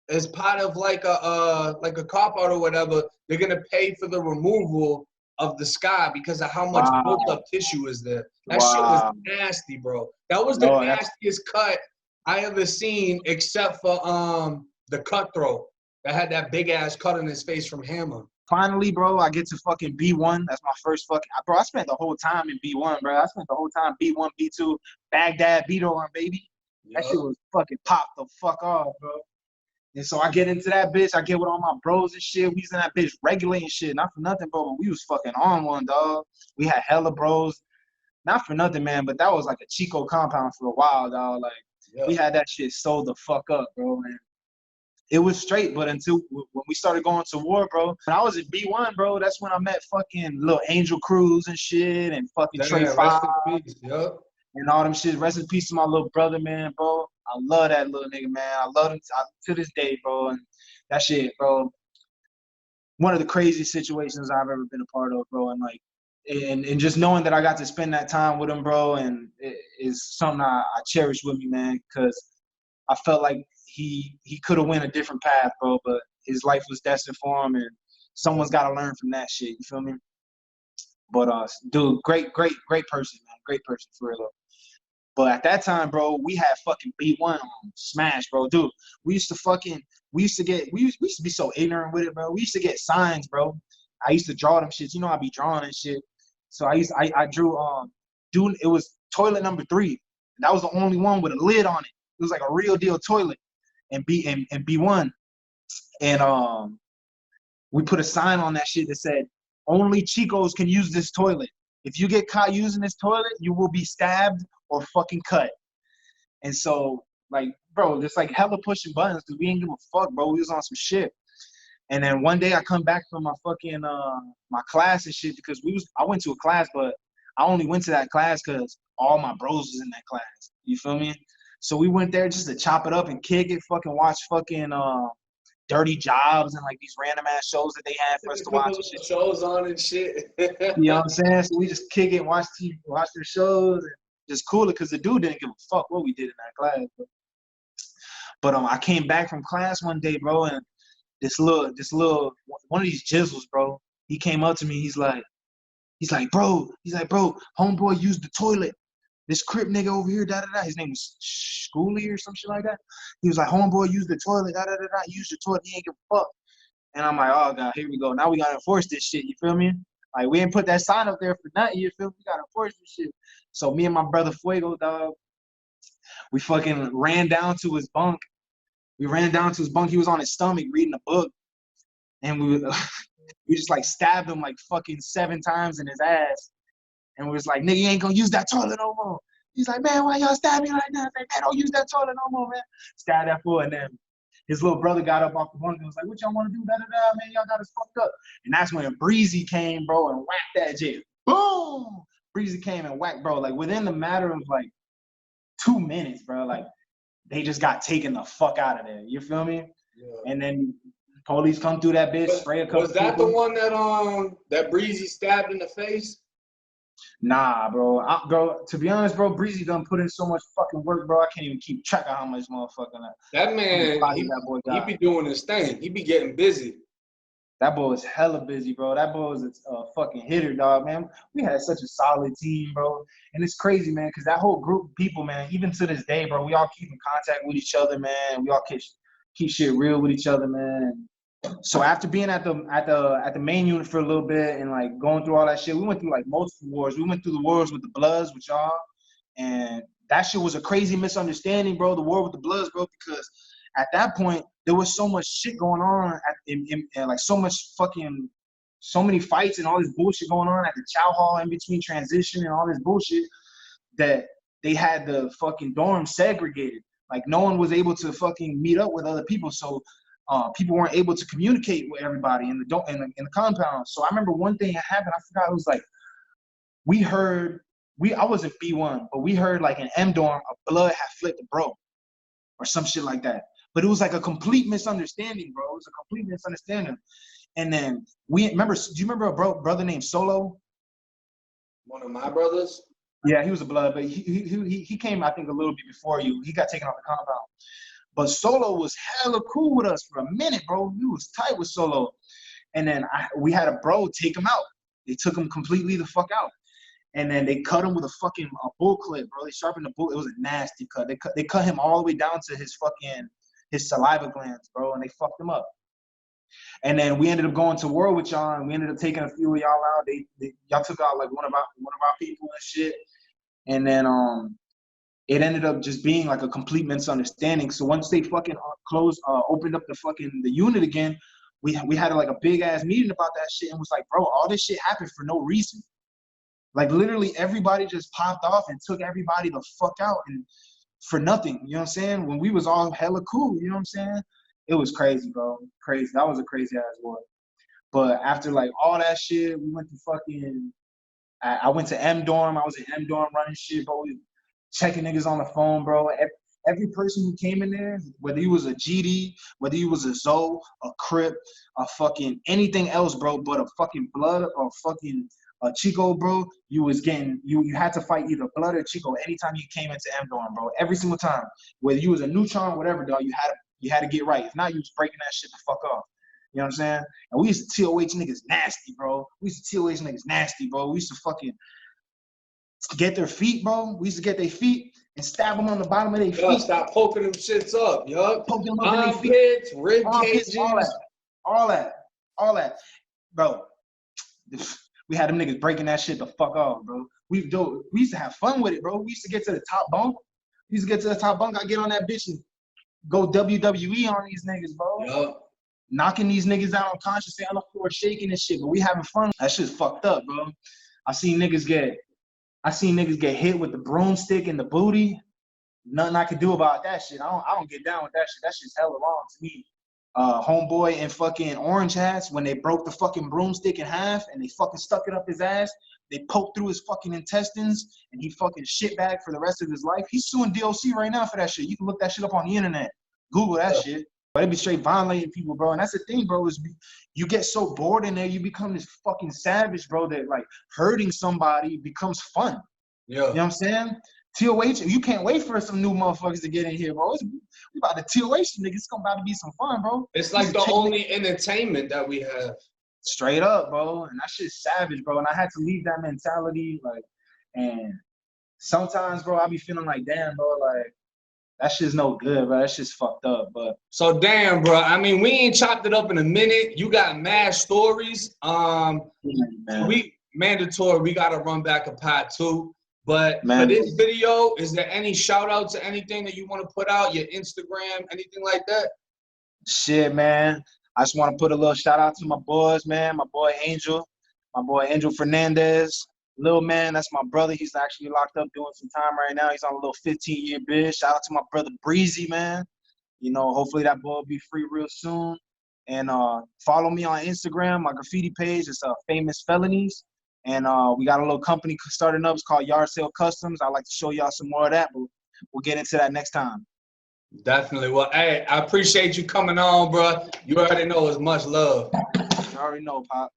as part of like a cop out or whatever, they're gonna pay for the removal of the scar because of how much built up tissue is there. That shit was nasty, bro. That was the nastiest cut I ever seen, except for the cutthroat that had that big ass cut on his face from Hammer. Finally, bro, I get to fucking B1. That's my first fucking, bro. I spent the whole time in B1, bro. I spent the whole time B1, B2, Baghdad, B-Dorm, baby. That shit was fucking popped the fuck off, bro. And so I get into that bitch. I get with all my bros and shit. We was in that bitch regulating shit. Not for nothing, bro, but we was fucking on one, dog. We had hella bros. Not for nothing, man, but that was like a Chico compound for a while, dog. Like, we had that shit sold the fuck up, bro, man. It was straight, but until when we started going to war, bro, when I was at B1, bro, that's when I met fucking Lil Angel Cruz and shit and fucking Trece and all them shit. Rest in peace to my little brother, man, bro. I love that little nigga, man. I love him to this day, bro. And that shit, bro, one of the craziest situations I've ever been a part of, bro. And like, and just knowing that I got to spend that time with him, bro, and it is something I cherish with me, man, because I felt like he could have went a different path, bro, but his life was destined for him, and someone's got to learn from that shit. You feel me? But dude, great person, man, great person for real. But at that time, bro, we had fucking B1 on smash, bro. Dude, we used to be so ignorant with it, bro. We used to get signs, bro. I used to draw them shits. You know, I be drawing and shit. So I drew dude, it was toilet number 3. That was the only one with a lid on it. It was like a real deal toilet. And B1. And we put a sign on that shit that said, only Chicos can use this toilet. If you get caught using this toilet, you will be stabbed or fucking cut. And so, like, bro, just like hella pushing buttons because we didn't give a fuck, bro. We was on some shit. And then one day I come back from my fucking my class and shit because I went to a class, but I only went to that class because all my bros was in that class. You feel me? So we went there just to chop it up and kick it, fucking watch fucking Dirty Jobs and like these random ass shows that they had for us to watch. And shit. Shows on and shit. You know what I'm saying? So we just kick it, watch their shows, and just cool it because the dude didn't give a fuck what we did in that class. But I came back from class one day, bro, and this little one of these jizzles, bro, he came up to me. He's like, bro, homeboy used the toilet. This Crip nigga over here, da-da-da. His name was Schoolie or some shit like that. He was like, homeboy used the toilet, da-da-da-da. He used the toilet, he ain't give a fuck. And I'm like, oh, God, here we go. Now we got to enforce this shit, you feel me? Like, we ain't put that sign up there for nothing, you feel me? We got to enforce this shit. So me and my brother Fuego, dog, we fucking ran down to his bunk. He was on his stomach reading a book. And we just, like, stabbed him, like, fucking 7 times in his ass. And we was like, nigga, you ain't gonna use that toilet no more. He's like, man, why y'all stab me like that? I was like, man, don't use that toilet no more, man. Stabbed that fool, and then his little brother got up off the bunk and was like, what y'all want to do? Da-da-da, man, y'all got us fucked up. And that's when Breezy came, bro, and whacked that shit. Boom! Breezy came and whacked, bro. Like, within the matter of, like, 2 minutes, bro, like, they just got taken the fuck out of there. You feel me? Yeah. And then police come through that bitch, spray a couple Was that people. The one that Breezy stabbed in the face? Nah, bro. Bro, to be honest, bro, Breezy done put in so much fucking work, bro. I can't even keep track of how much motherfucking that man, he be doing his thing. He be getting busy. That boy is hella busy, bro. That boy is a fucking hitter, dog, man. We had such a solid team, bro. And it's crazy, man, because that whole group of people, man, even to this day, bro, we all keep in contact with each other, man. We all keep shit real with each other, man. So after being at the main unit for a little bit and like going through all that shit, we went through like multiple wars. We went through the wars with the Bloods, with y'all, and that shit was a crazy misunderstanding, bro. The war with the Bloods, bro, because at that point there was so much shit going on, like so many fights and all this bullshit going on at the chow hall in between transition and all this bullshit that they had the fucking dorm segregated. Like no one was able to fucking meet up with other people, so. people weren't able to communicate with everybody in the compound. So I remember one thing that happened. I forgot. It was like I wasn't B1, but we heard like in M dorm a blood had flipped a bro or some shit like that. But it was like a complete misunderstanding, bro. It was a complete misunderstanding. And then do you remember a brother named Solo? One of my brothers? Yeah, he was a blood, but he came, I think, a little bit before you. He got taken off the compound. But Solo was hella cool with us for a minute, bro. We was tight with Solo. And then we had a bro take him out. They took him completely the fuck out. And then they cut him with a bull clip, bro. They sharpened the bull. It was a nasty cut. They cut him all the way down to his saliva glands, bro, and they fucked him up. And then we ended up going to war with y'all, and we ended up taking a few of y'all out. Y'all took out like one of our people and shit. And then it ended up just being like a complete misunderstanding. So once they fucking opened up the unit again, we had like a big ass meeting about that shit and was like, bro, all this shit happened for no reason. Like literally everybody just popped off and took everybody the fuck out and for nothing. You know what I'm saying? When we was all hella cool, you know what I'm saying? It was crazy, bro. Crazy. That was a crazy ass war. But after like all that shit, we went to I went to M dorm. I was in M dorm running shit, bro. We checking niggas on the phone, bro. Every person who came in there, whether you was a GD, whether you was a Zoe, a Crip, a fucking anything else, bro, but a fucking blood or fucking Chico, bro, you had to fight either blood or Chico anytime you came into M dorm, bro. Every single time, whether you was a neutron, whatever, dog, you had to get right. If not, you was breaking that shit the fuck off. You know what I'm saying? And we used to TOH niggas nasty, bro. We used to TOH niggas nasty, bro. We used to fucking get their feet, bro. We used to get their feet and stab them on the bottom of their feet. Stop poking them shits up, yo. Poke them up in their feet. Armpits, rib cages. All that. Bro, we had them niggas breaking that shit the fuck off, bro. We used to have fun with it, bro. We used to get to the top bunk. I get on that bitch and go WWE on these niggas, bro. Yup. Knocking these niggas out unconsciously on the floor, shaking and shit, but we having fun. That shit's fucked up, bro. I seen niggas get hit with the broomstick in the booty. Nothing I could do about that shit. I don't get down with that shit. That shit's hella wrong to me. Homeboy in fucking orange hats, when they broke the fucking broomstick in half and they fucking stuck it up his ass, they poked through his fucking intestines and he fucking shit back for the rest of his life. He's suing DOC right now for that shit. You can look that shit up on the internet. Google that shit. But they be straight violating people, bro. And that's the thing, bro, is you get so bored in there, you become this fucking savage, bro, that like hurting somebody becomes fun. Yeah. You know what I'm saying? TOH, you can't wait for some new motherfuckers to get in here, bro. We about to TOH some niggas. It's about to be some fun, bro. It's like the only entertainment that we have. Straight up, bro. And that shit's savage, bro. And I had to leave that mentality, like, and sometimes, bro, I be feeling like, damn, bro, like, that shit's no good, bro. That shit's fucked up, but. So damn, bro. I mean, we ain't chopped it up in a minute. You got mad stories. We mandatory. We gotta run back a part 2. But for this video, is there any shout out to anything that you want to put out? Your Instagram, anything like that? Shit, man. I just want to put a little shout out to my boys, man. My boy Angel Fernandez. Little man, that's my brother. He's actually locked up doing some time right now. He's on a little 15-year bid. Shout out to my brother Breezy, man. You know, hopefully that boy will be free real soon. And follow me on Instagram. My graffiti page is Famous Felonies. And we got a little company starting up. It's called Yard Sale Customs. I'd like to show y'all some more of that, but we'll get into that next time. Definitely. Well, hey, I appreciate you coming on, bro. You already know it's much love. You already know, Pop.